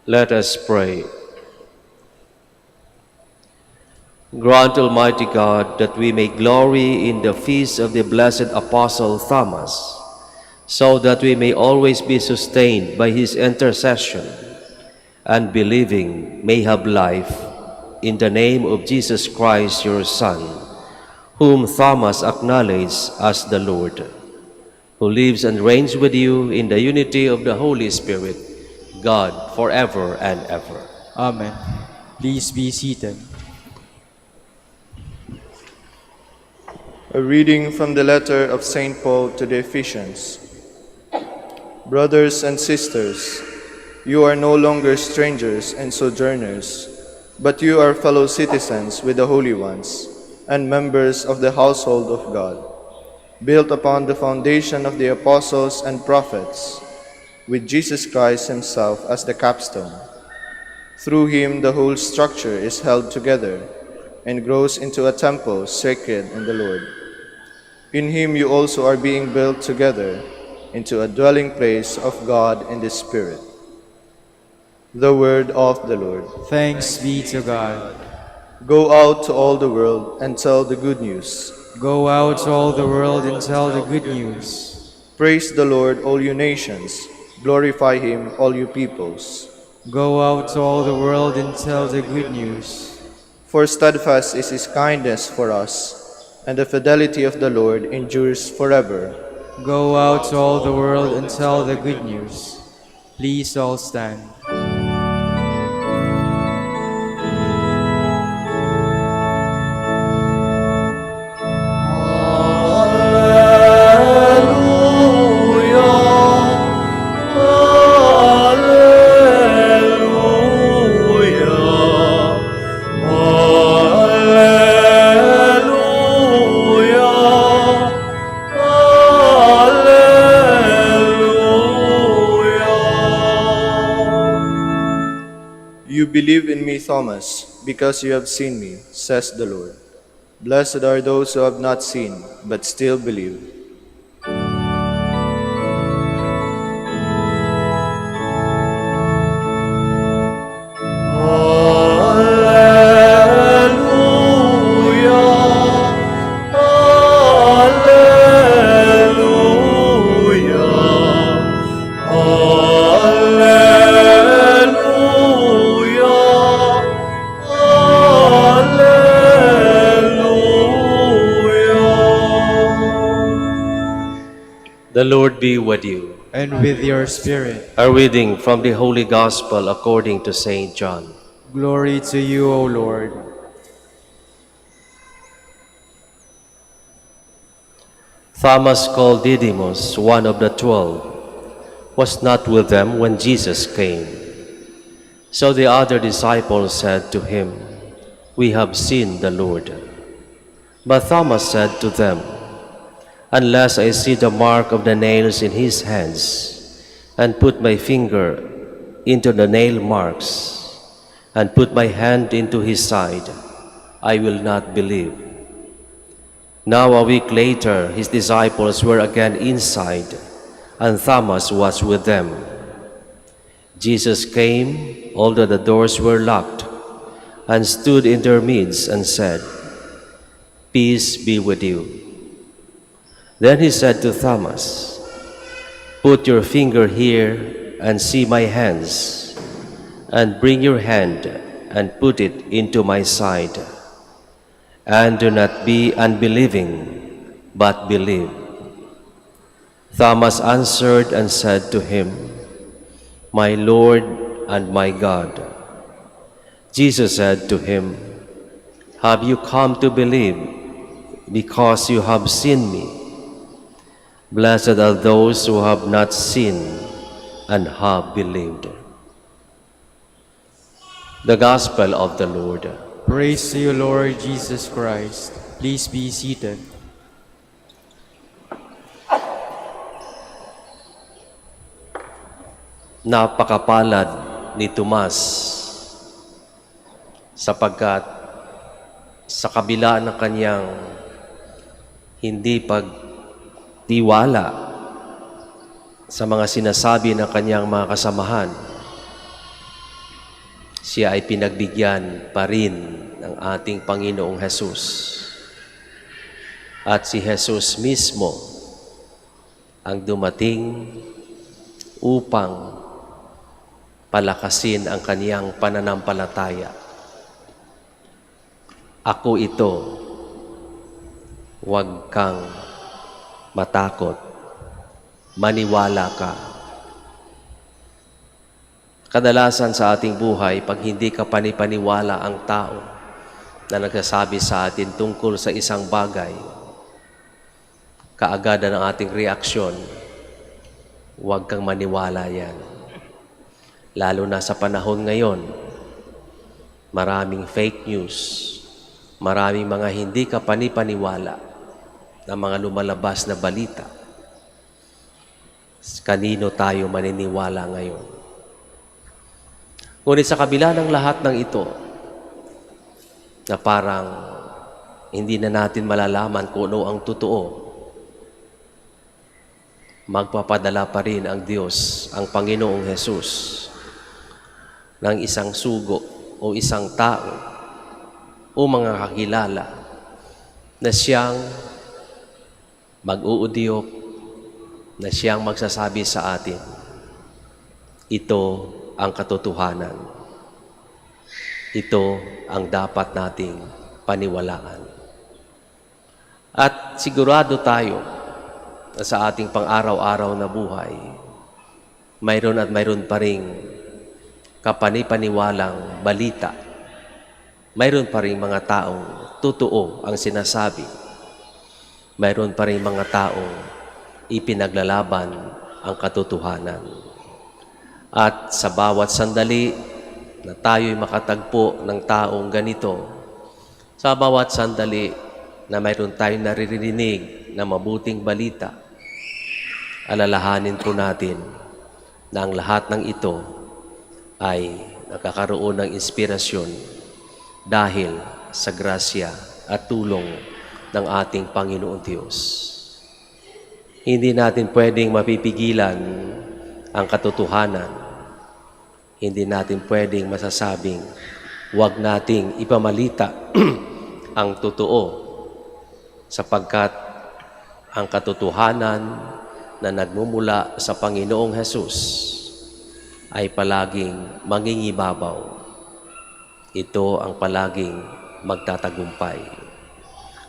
Let us pray. Grant, Almighty God, that we may glory in the feast of the blessed Apostle Thomas, so that we may always be sustained by his intercession, and believing may have life in the name of Jesus Christ, your Son, whom Thomas acknowledged as the Lord, who lives and reigns with you in the unity of the Holy Spirit, God, forever and ever. Amen. Please be seated. A reading from the letter of St. Paul to the Ephesians. Brothers and sisters, you are no longer strangers and sojourners, but you are fellow citizens with the holy ones and members of the household of God, built upon the foundation of the apostles and prophets, with Jesus Christ himself as the capstone. Through him the whole structure is held together and grows into a temple sacred in the Lord. In him you also are being built together into a dwelling place of God in the Spirit. The word of the Lord. Thanks be to God. Go out to all the world and tell the good news. Go out to all the world and tell the good news. Praise the Lord, all you nations. Glorify him, all you peoples. Go out to all the world and tell the good news. For steadfast is his kindness for us, and the fidelity of the Lord endures forever. Go out to all the world and tell the good news. Please all stand. You believe in me, Thomas, because you have seen me, says the Lord. Blessed are those who have not seen, but still believe. The Lord be with you. And with your spirit. A reading from the Holy Gospel according to St. John. Glory to you, O Lord. Thomas, called Didymus, one of the 12, was not with them when Jesus came. So the other disciples said to him, "We have seen the Lord." But Thomas said to them, "Unless I see the mark of the nails in his hands, and put my finger into the nail marks, and put my hand into his side, I will not believe." Now a week later, his disciples were again inside, and Thomas was with them. Jesus came, although the doors were locked, and stood in their midst and said, "Peace be with you." Then he said to Thomas, Put your finger here and see my hands, and bring your hand and put it into my side. And do not be unbelieving, but believe. Thomas answered and said to him, My Lord and my God. Jesus said to him, Have you come to believe because you have seen me? Blessed are those who have not seen and have believed. The Gospel of the Lord. Praise to you, Lord Jesus Christ. Please be seated. Napakapalad ni Tomas sapagkat sa kabila ng kanyang hindi pagtiwala sa mga sinasabi ng kanyang mga kasamahan, siya ay pinagbigyan pa rin ng ating Panginoong Hesus. At si Hesus mismo ang dumating upang palakasin ang kaniyang pananampalataya. Ako ito, huwag kang matakot, maniwala ka. Kadalasan sa ating buhay, pag hindi ka panipaniwala ang tao na nagsasabi sa atin tungkol sa isang bagay, kaagadan ang ating reaksyon, huwag kang maniwala yan. Lalo na sa panahon ngayon, maraming fake news, maraming mga hindi ka panipaniwala na mga lumalabas na balita. Kanino tayo maniniwala ngayon? Ngunit sa kabila ng lahat ng ito, na parang hindi na natin malalaman kung ano ang totoo, magpapadala pa rin ang Diyos, ang Panginoong Hesus, ng isang sugo o isang tao o mga kakilala na siyang mag-uudyok, na siyang magsasabi sa atin, ito ang katotohanan. Ito ang dapat nating paniwalaan. At sigurado tayo na sa ating pang-araw-araw na buhay, mayroon at mayroon pa ring kapanipaniwalang balita. Mayroon pa ring mga taong totoo ang sinasabi. Mayroon pa ring mga taong ipinaglalaban ang katotohanan. At sa bawat sandali na tayo'y makatagpo ng taong ganito, sa bawat sandali na mayroon tayong naririnig na mabuting balita, alalahanin po natin na ang lahat ng ito ay nakakaroon ng inspirasyon dahil sa grasya at tulong ng ating Panginoon Diyos. Hindi natin pwedeng mapipigilan ang katotohanan. Hindi natin pwedeng masasabing huwag nating ipamalita ang totoo sapagkat ang katotohanan na nagmumula sa Panginoong Hesus ay palaging mangingibabaw. Ito ang palaging magtatagumpay.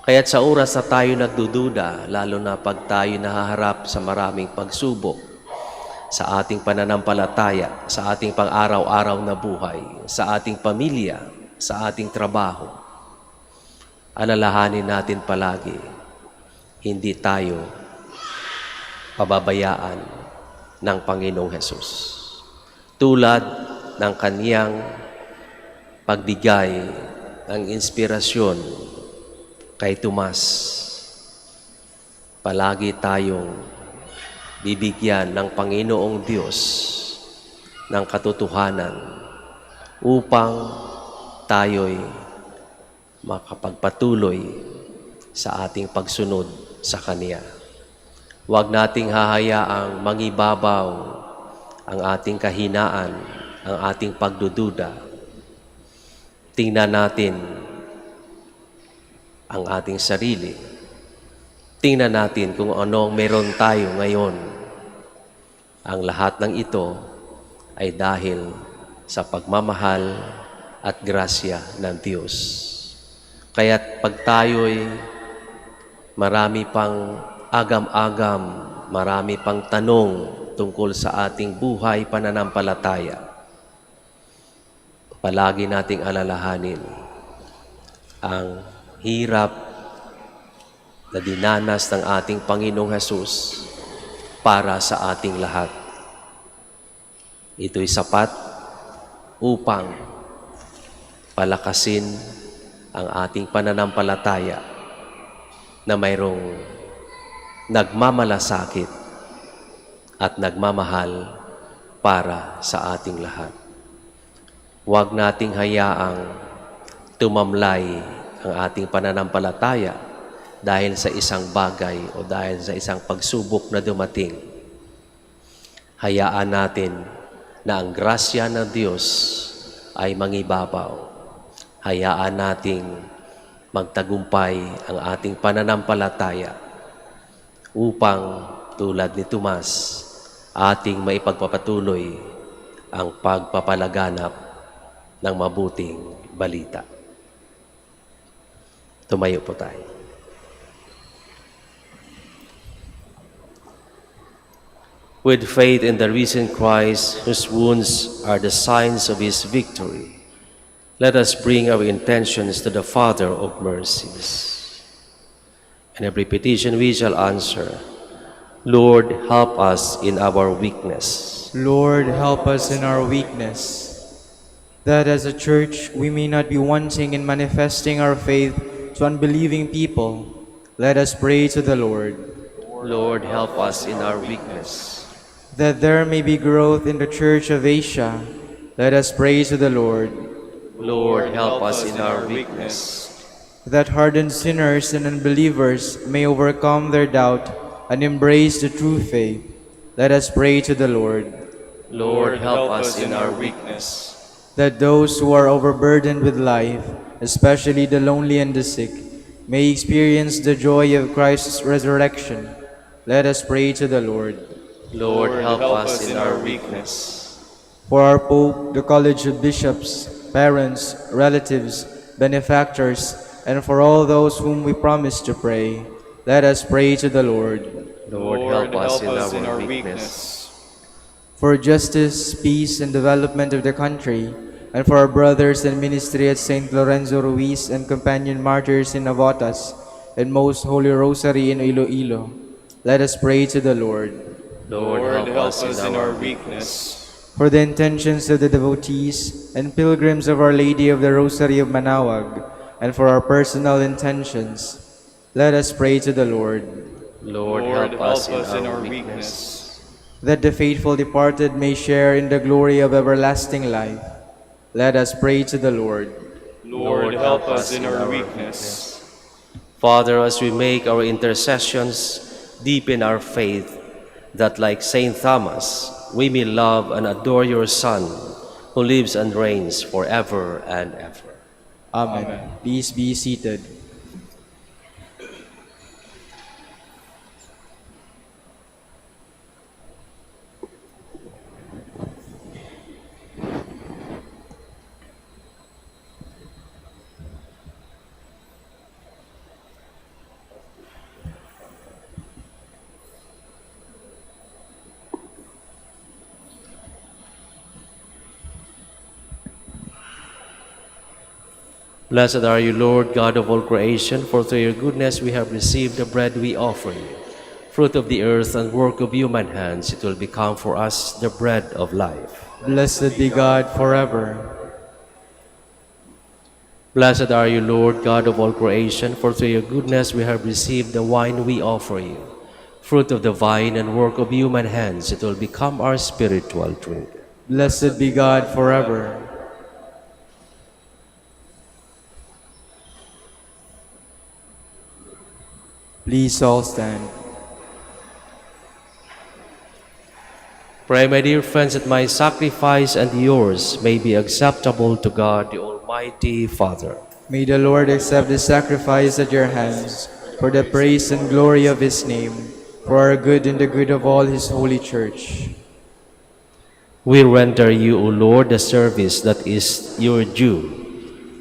Kaya't sa oras na tayo nagdududa, lalo na pag tayo nahaharap sa maraming pagsubok sa ating pananampalataya, sa ating pang-araw-araw na buhay, sa ating pamilya, sa ating trabaho, alalahanin natin palagi, hindi tayo pababayaan ng Panginoong Hesus. Tulad ng kaniyang pagbigay ng inspirasyon kay Tomas, palagi tayong bibigyan ng Panginoong Diyos ng katotohanan upang tayo'y makapagpatuloy sa ating pagsunod sa Kaniya. Huwag nating hahayaang mangibabaw ang ating kahinaan, ang ating pagdududa. Tingnan natin ang ating sarili. Tingnan natin kung anong meron tayo ngayon. Ang lahat ng ito ay dahil sa pagmamahal at grasya ng Diyos. Kaya't pag tayo'y marami pang agam-agam, marami pang tanong tungkol sa ating buhay pananampalataya, palagi nating alalahanin ang hirap na dinanas ng ating Panginoong Hesus para sa ating lahat. Ito'y sapat upang palakasin ang ating pananampalataya na mayroong nagmamalasakit at nagmamahal para sa ating lahat. Huwag nating hayaang tumamlay ang ating pananampalataya dahil sa isang bagay o dahil sa isang pagsubok na dumating. Hayaan natin na ang grasya ng Diyos ay mangibabaw. Hayaan nating magtagumpay ang ating pananampalataya upang tulad ni Tomas, ating maipagpapatuloy ang pagpapalaganap ng mabuting balita. Tumayo po tayo. With faith in the risen Christ, whose wounds are the signs of his victory, let us bring our intentions to the Father of mercies. In every petition we shall answer, Lord, help us in our weakness. Lord, help us in our weakness, that as a church we may not be wanting in manifesting our faith to unbelieving people. Let us pray to the Lord. Lord, help us in our weakness. That there may be growth in the Church of Asia, let us pray to the Lord. Lord, help us in our weakness. That hardened sinners and unbelievers may overcome their doubt and embrace the true faith, let us pray to the Lord. Lord, help us in our weakness. That those who are overburdened with life, especially the lonely and the sick, may experience the joy of Christ's resurrection, let us pray to the Lord. Lord, help us in our weakness. For our Pope, the College of Bishops, parents, relatives, benefactors, and for all those whom we promise to pray, let us pray to the Lord. Lord, help us in our weakness. For justice, peace, and development of the country, and for our brothers in ministry at St. Lorenzo Ruiz and companion martyrs in Navotas, and Most Holy Rosary in Iloilo, let us pray to the Lord. Lord, help us in our weakness. For the intentions of the devotees and pilgrims of Our Lady of the Rosary of Manaoag, and for our personal intentions, let us pray to the Lord. Lord, help us in our weakness. That the faithful departed may share in the glory of everlasting life, let us pray to the Lord. Lord, help us in our weakness. Father, as we make our intercessions, deepen our faith, that like Saint Thomas, we may love and adore your Son, who lives and reigns forever and ever. Amen. Please be seated. Blessed are you, Lord, God of all creation, for through your goodness we have received the bread we offer you. Fruit of the earth and work of human hands, it will become for us the bread of life. Blessed be God forever. Blessed are you, Lord, God of all creation, for through your goodness we have received the wine we offer you. Fruit of the vine and work of human hands, it will become our spiritual drink. Blessed be God forever. Please all stand. Pray, my dear friends, that my sacrifice and yours may be acceptable to God, the Almighty Father. May the Lord accept the sacrifice at your hands for the praise and glory of his name, for our good and the good of all his holy church. We render you, O Lord, the service that is your due,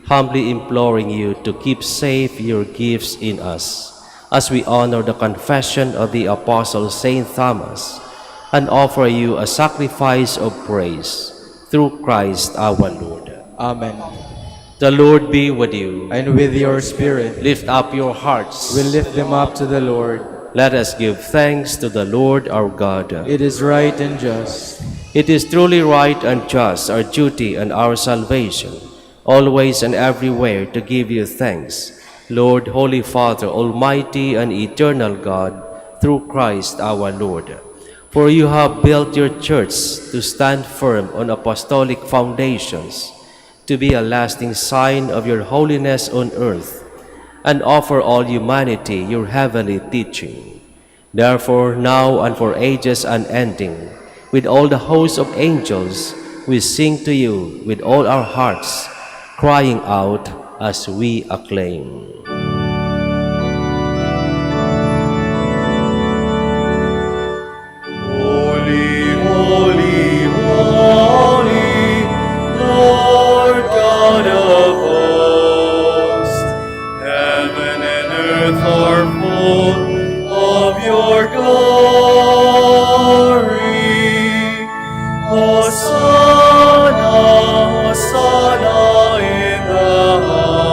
humbly imploring you to keep safe your gifts in us, as we honor the confession of the Apostle Saint Thomas, and offer you a sacrifice of praise through Christ our Lord. Amen. The Lord be with you. And with your spirit, Lift up your hearts. we lift them up to the Lord. Let us give thanks to the Lord our God. It is right and just. It is truly right and just, our duty and our salvation, always and everywhere to give you thanks, Lord, Holy Father, Almighty and eternal God, through Christ our Lord. For you have built your church to stand firm on apostolic foundations, to be a lasting sign of your holiness on earth, and offer all humanity your heavenly teaching. Therefore, now and for ages unending, with all the hosts of angels, we sing to you with all our hearts, crying out as we acclaim. Holy, holy, holy, Lord God of hosts, heaven and earth are full of your glory. Hosanna, Hosanna in the highest.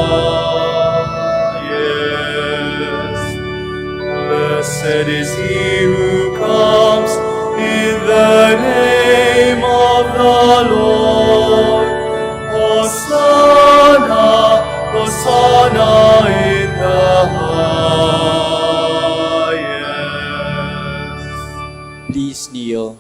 Blessed is he who comes in the name of the Lord. Hosanna, Hosanna in the highest. Please kneel.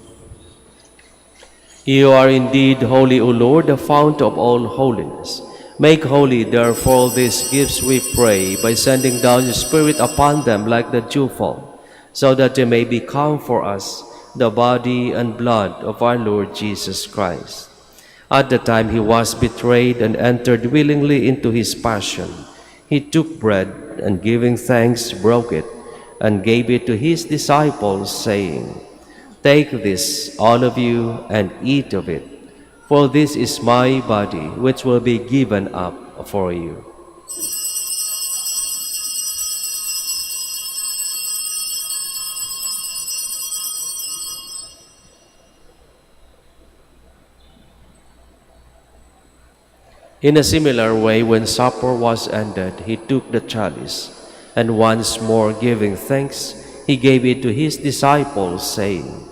You are indeed holy, O Lord, the fount of all holiness. Make holy, therefore, these gifts, we pray, by sending down your Spirit upon them like the dewfall, so that they may become for us the body and blood of our Lord Jesus Christ. At the time he was betrayed and entered willingly into his passion, he took bread and, giving thanks, broke it and gave it to his disciples, saying, "Take this, all of you, and eat of it, for this is my body, which will be given up for you." In a similar way, when supper was ended, he took the chalice, and once more giving thanks, he gave it to his disciples, saying,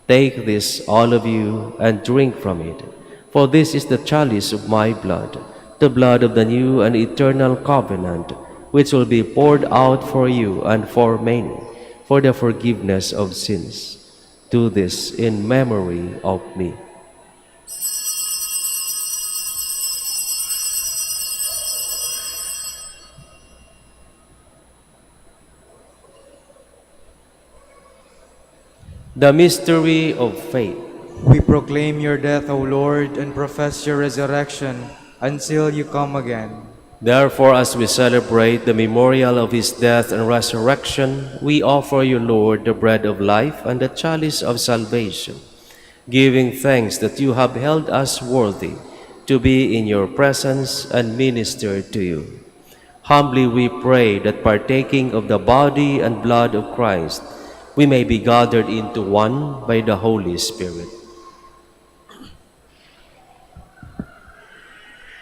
"Take this, all of you, and drink from it, for this is the chalice of my blood, the blood of the new and eternal covenant, which will be poured out for you and for many, for the forgiveness of sins. Do this in memory of me." The mystery of faith. We proclaim your death, O Lord, and profess your resurrection until you come again. Therefore, as we celebrate the memorial of his death and resurrection, we offer you, Lord, the bread of life and the chalice of salvation, giving thanks that you have held us worthy to be in your presence and minister to you. Humbly we pray that, partaking of the body and blood of Christ, we may be gathered into one by the Holy Spirit.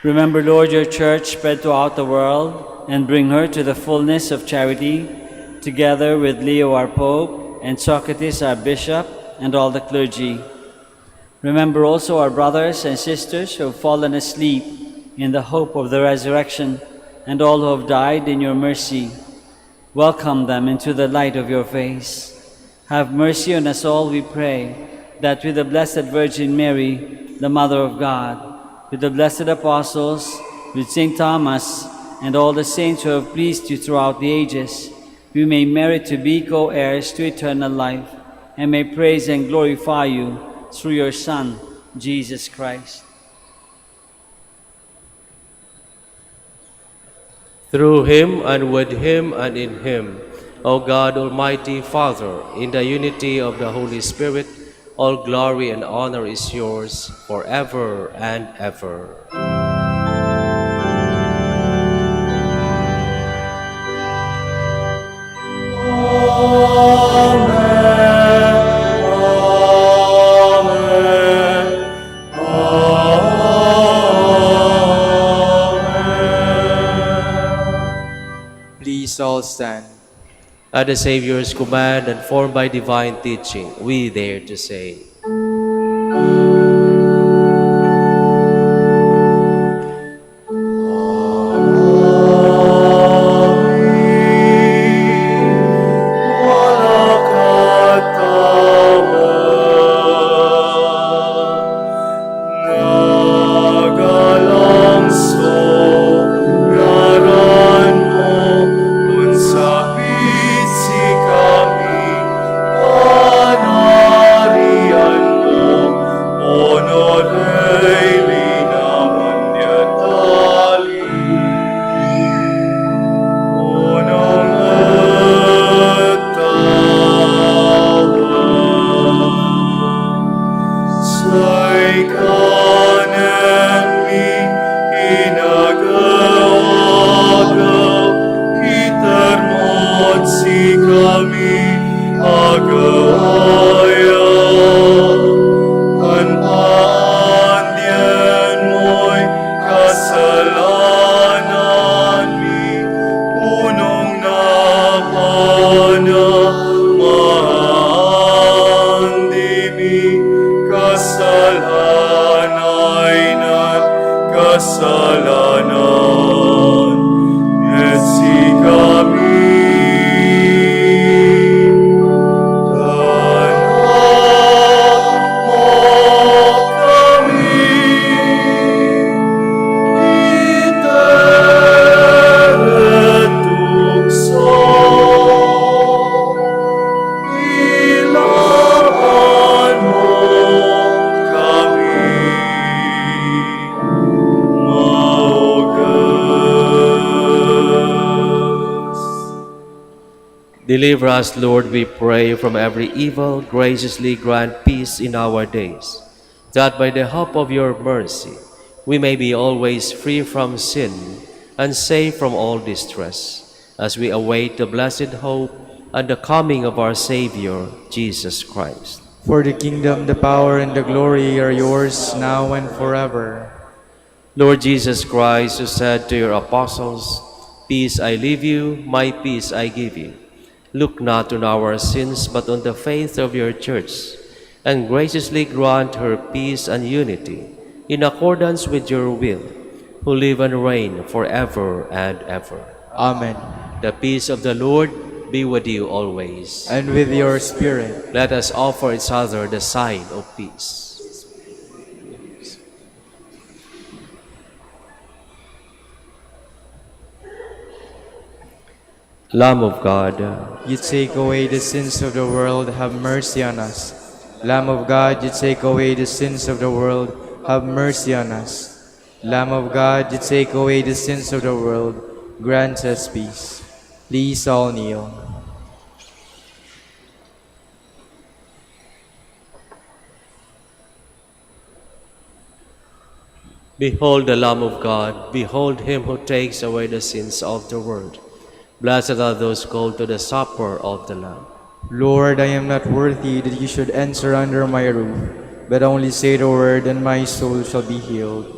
Remember, Lord, your church spread throughout the world, and bring her to the fullness of charity, together with Leo our Pope, and Socrates our Bishop, and all the clergy. Remember also our brothers and sisters who have fallen asleep in the hope of the resurrection, and all who have died in your mercy. Welcome them into the light of your face. Have mercy on us all, we pray, that with the Blessed Virgin Mary, the Mother of God, with the blessed apostles, with St. Thomas, and all the saints who have pleased you throughout the ages, we may merit to be co-heirs to eternal life, and may praise and glorify you through your Son, Jesus Christ. Through him, and with him, and in him, O God, Almighty Father, in the unity of the Holy Spirit, All glory and honor is yours forever and ever. Please all stand. At the Savior's command and formed by divine teaching, we dare to say, Deliver us, Lord, we pray, from every evil. Graciously grant peace in our days, that by the help of your mercy we may be always free from sin and safe from all distress, as we await the blessed hope and the coming of our Savior, Jesus Christ. For the kingdom, the power, and the glory are yours, now and forever. Lord Jesus Christ, who said to your apostles, "Peace I leave you, my peace I give you," look not on our sins, but on the faith of your church, and graciously grant her peace and unity, in accordance with your will, who live and reign forever and ever. Amen. The peace of the Lord be with you always. And with your spirit. Let us offer each other the sign of peace. Lamb of God, You take away the sins of the world, have mercy on us. Lamb of God, you take away the sins of the world, have mercy on us. Lamb of God, you take away the sins of the world, grant us peace. Please all kneel. behold the Lamb of God, behold him who takes away the sins of the world. Blessed are those called to the supper of the Lamb. Lord, I am not worthy that you should enter under my roof, but only say the word, and my soul shall be healed.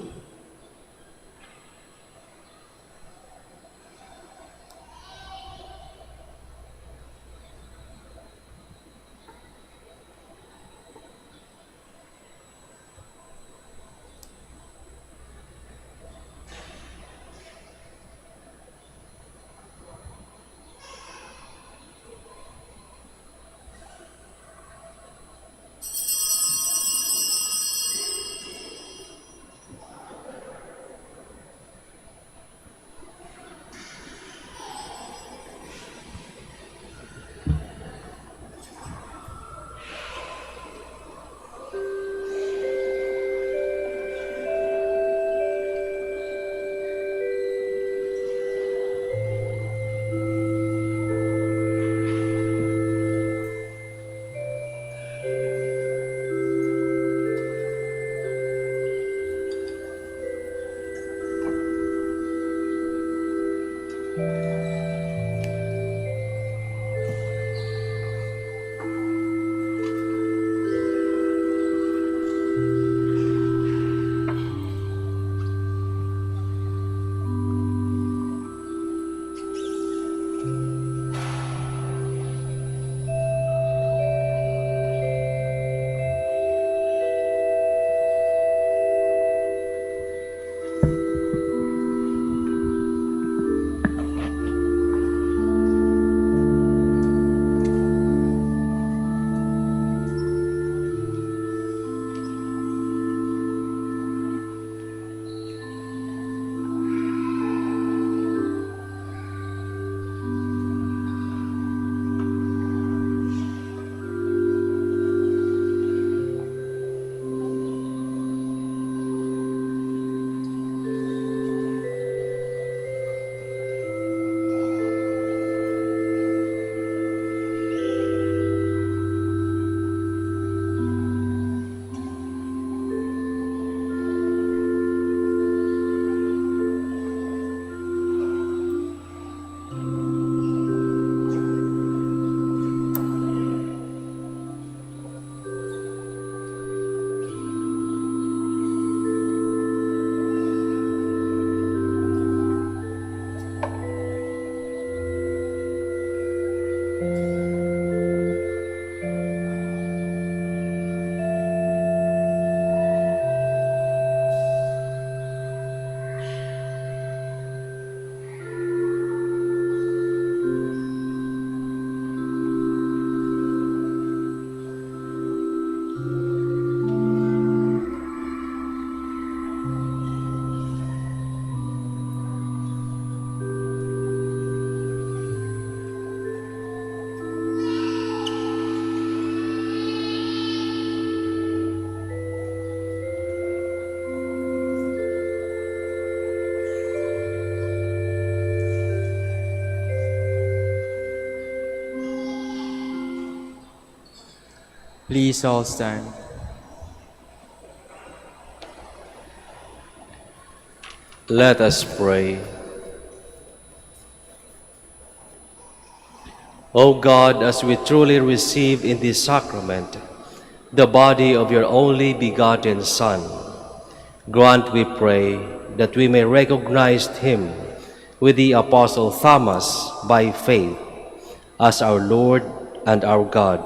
Please all stand. Let us pray. O God, as we truly receive in this sacrament the body of your only begotten Son, grant, we pray, that we may recognize him with the Apostle Thomas by faith as our Lord and our God,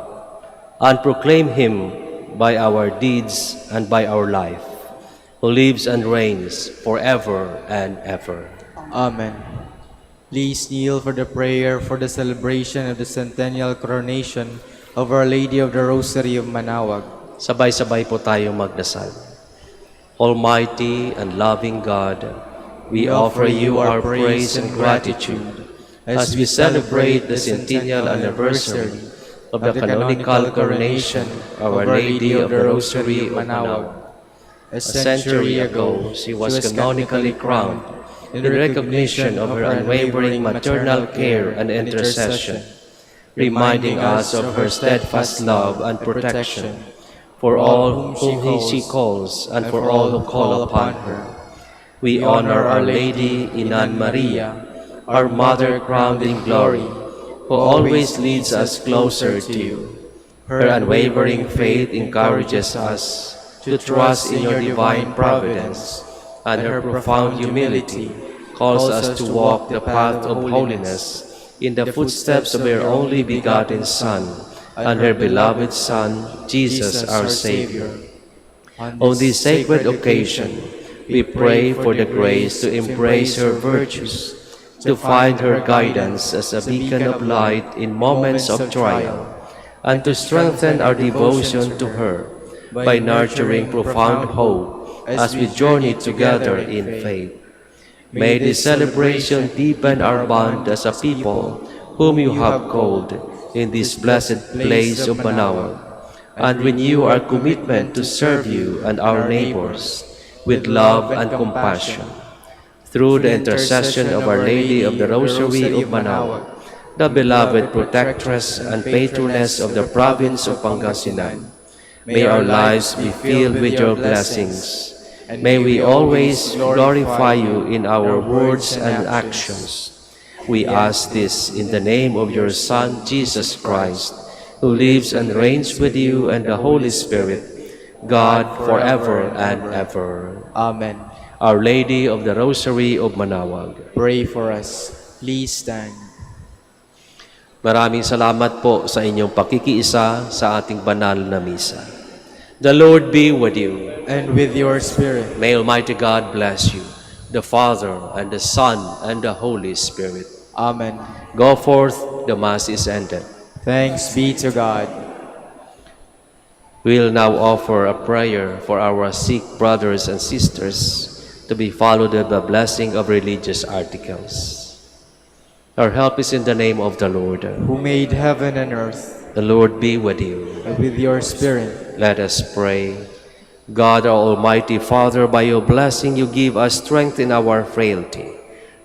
and proclaim him by our deeds and by our life, who lives and reigns forever and ever. Amen. Please kneel for the prayer for the celebration of the centennial coronation of Our Lady of the Rosary of Manaoag. Sabay-sabay po tayong magdasal. Almighty and loving God, we offer you our praise and gratitude as we celebrate the centennial anniversary of the canonical coronation of Our Lady of the Rosary of Manaoag. A century ago, she was canonically crowned in recognition of her unwavering maternal care and intercession, reminding us of her steadfast love and protection for all whom she calls and for all who call upon her. We honor Our Lady Inan Maria, our Mother crowned in glory, who always leads us closer to you. Her unwavering faith encourages us to trust in your divine providence, and her profound humility calls us to walk the path of holiness in the footsteps of her only begotten Son and her beloved Son, Jesus our Savior. On this sacred occasion, we pray for the grace to embrace her virtues, to find her guidance as a beacon of light in moments of trial, and to strengthen our devotion to her by nurturing profound hope as we journey together in faith. May this celebration deepen our bond as a people whom you have called in this blessed place of Manaoag, and renew our commitment to serve you and our neighbors with love and compassion. Through the intercession of Our Lady of the Rosary of Manaoag, the beloved protectress and patroness of the province of Pangasinan, may our lives be filled with your blessings. May we always glorify you in our words and actions. We ask this in the name of your Son, Jesus Christ, who lives and reigns with you and the Holy Spirit, God forever and ever. Amen. Our Lady of the Rosary of Manaoag. Pray for us. Please stand. Maraming salamat po sa inyong pakikiisa sa ating banal na misa. The Lord be with you. And with your spirit. May Almighty God bless you, the Father, and the Son, and the Holy Spirit. Amen. Go forth, the Mass is ended. Thanks be to God. We'll now offer a prayer for our sick brothers and sisters to be followed by the blessing of religious articles. Our help is in the name of the Lord. Who made heaven and earth. The Lord be with you. And with your spirit. Let us pray. God, our Almighty Father, by your blessing you give us strength in our frailty.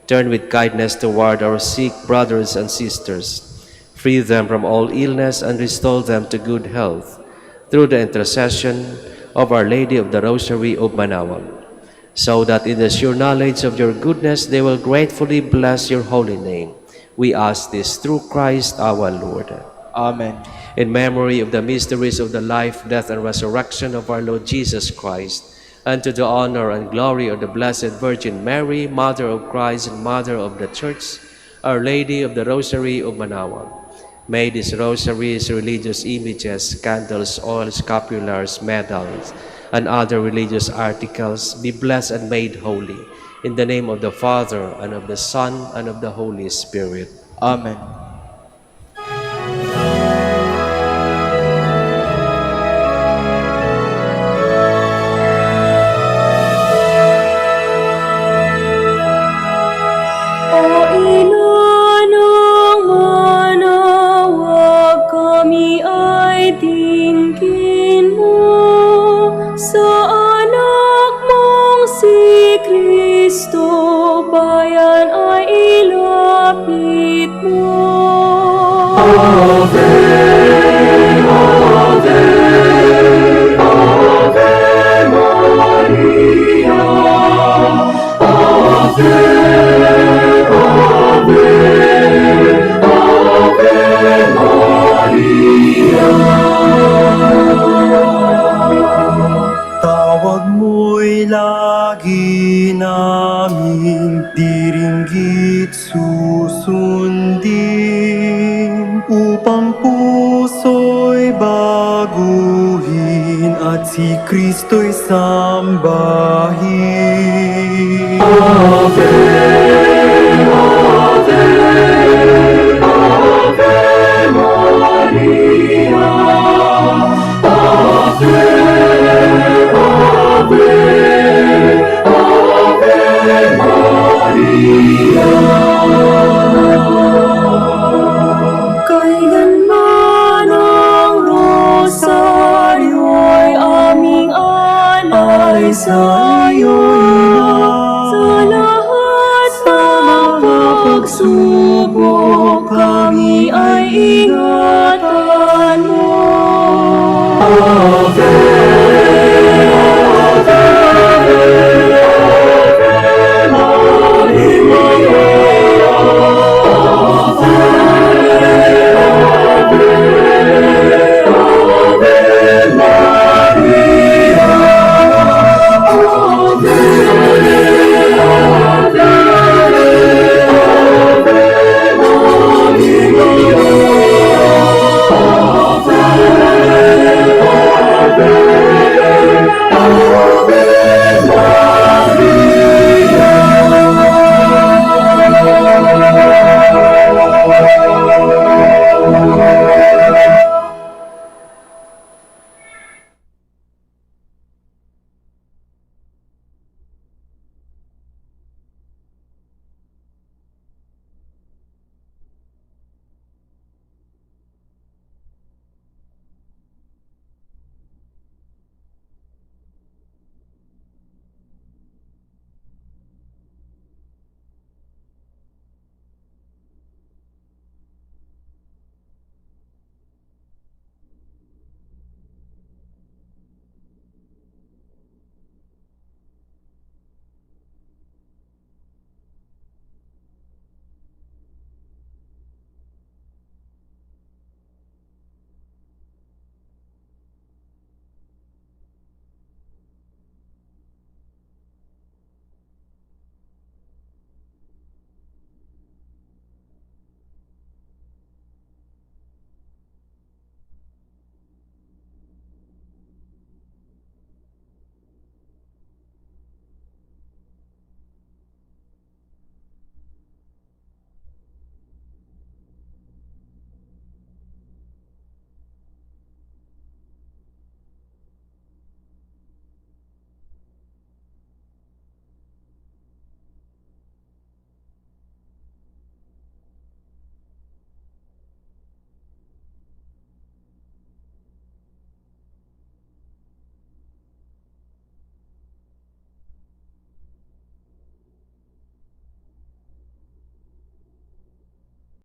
Turn with kindness toward our sick brothers and sisters. Free them from all illness and restore them to good health through the intercession of Our Lady of the Rosary of Manaoag, so that in the sure knowledge of your goodness they will gratefully bless your holy name. We ask this through Christ our Lord. Amen. In memory of the mysteries of the life, death, and resurrection of our Lord Jesus Christ, and to the honor and glory of the Blessed Virgin Mary, Mother of Christ and Mother of the Church, Our Lady of the Rosary of Manaoag, may these rosaries, religious images, candles, oils, scapulars, medals, and other religious articles be blessed and made holy. In the name of the Father, and of the Son, and of the Holy Spirit. Amen. O Inanang Manaoag, kami ay tingin mo sa anak mong si Kristo, bayan ay ilapit mo. Ave, Ave, Ave Maria, Ave, Ave, Ave Maria. Tawag mo'y lagi naming diringgit susundin, upang puso'y baguhin at si Kristo'y sambahin. Ave, Ave, Ave Maria, Ave, Ave, Ave Maria. Kailanman ang rosaryo'y aming alay sa iyo, Ina. Sa lahat ng pagsubok kami ay ingat.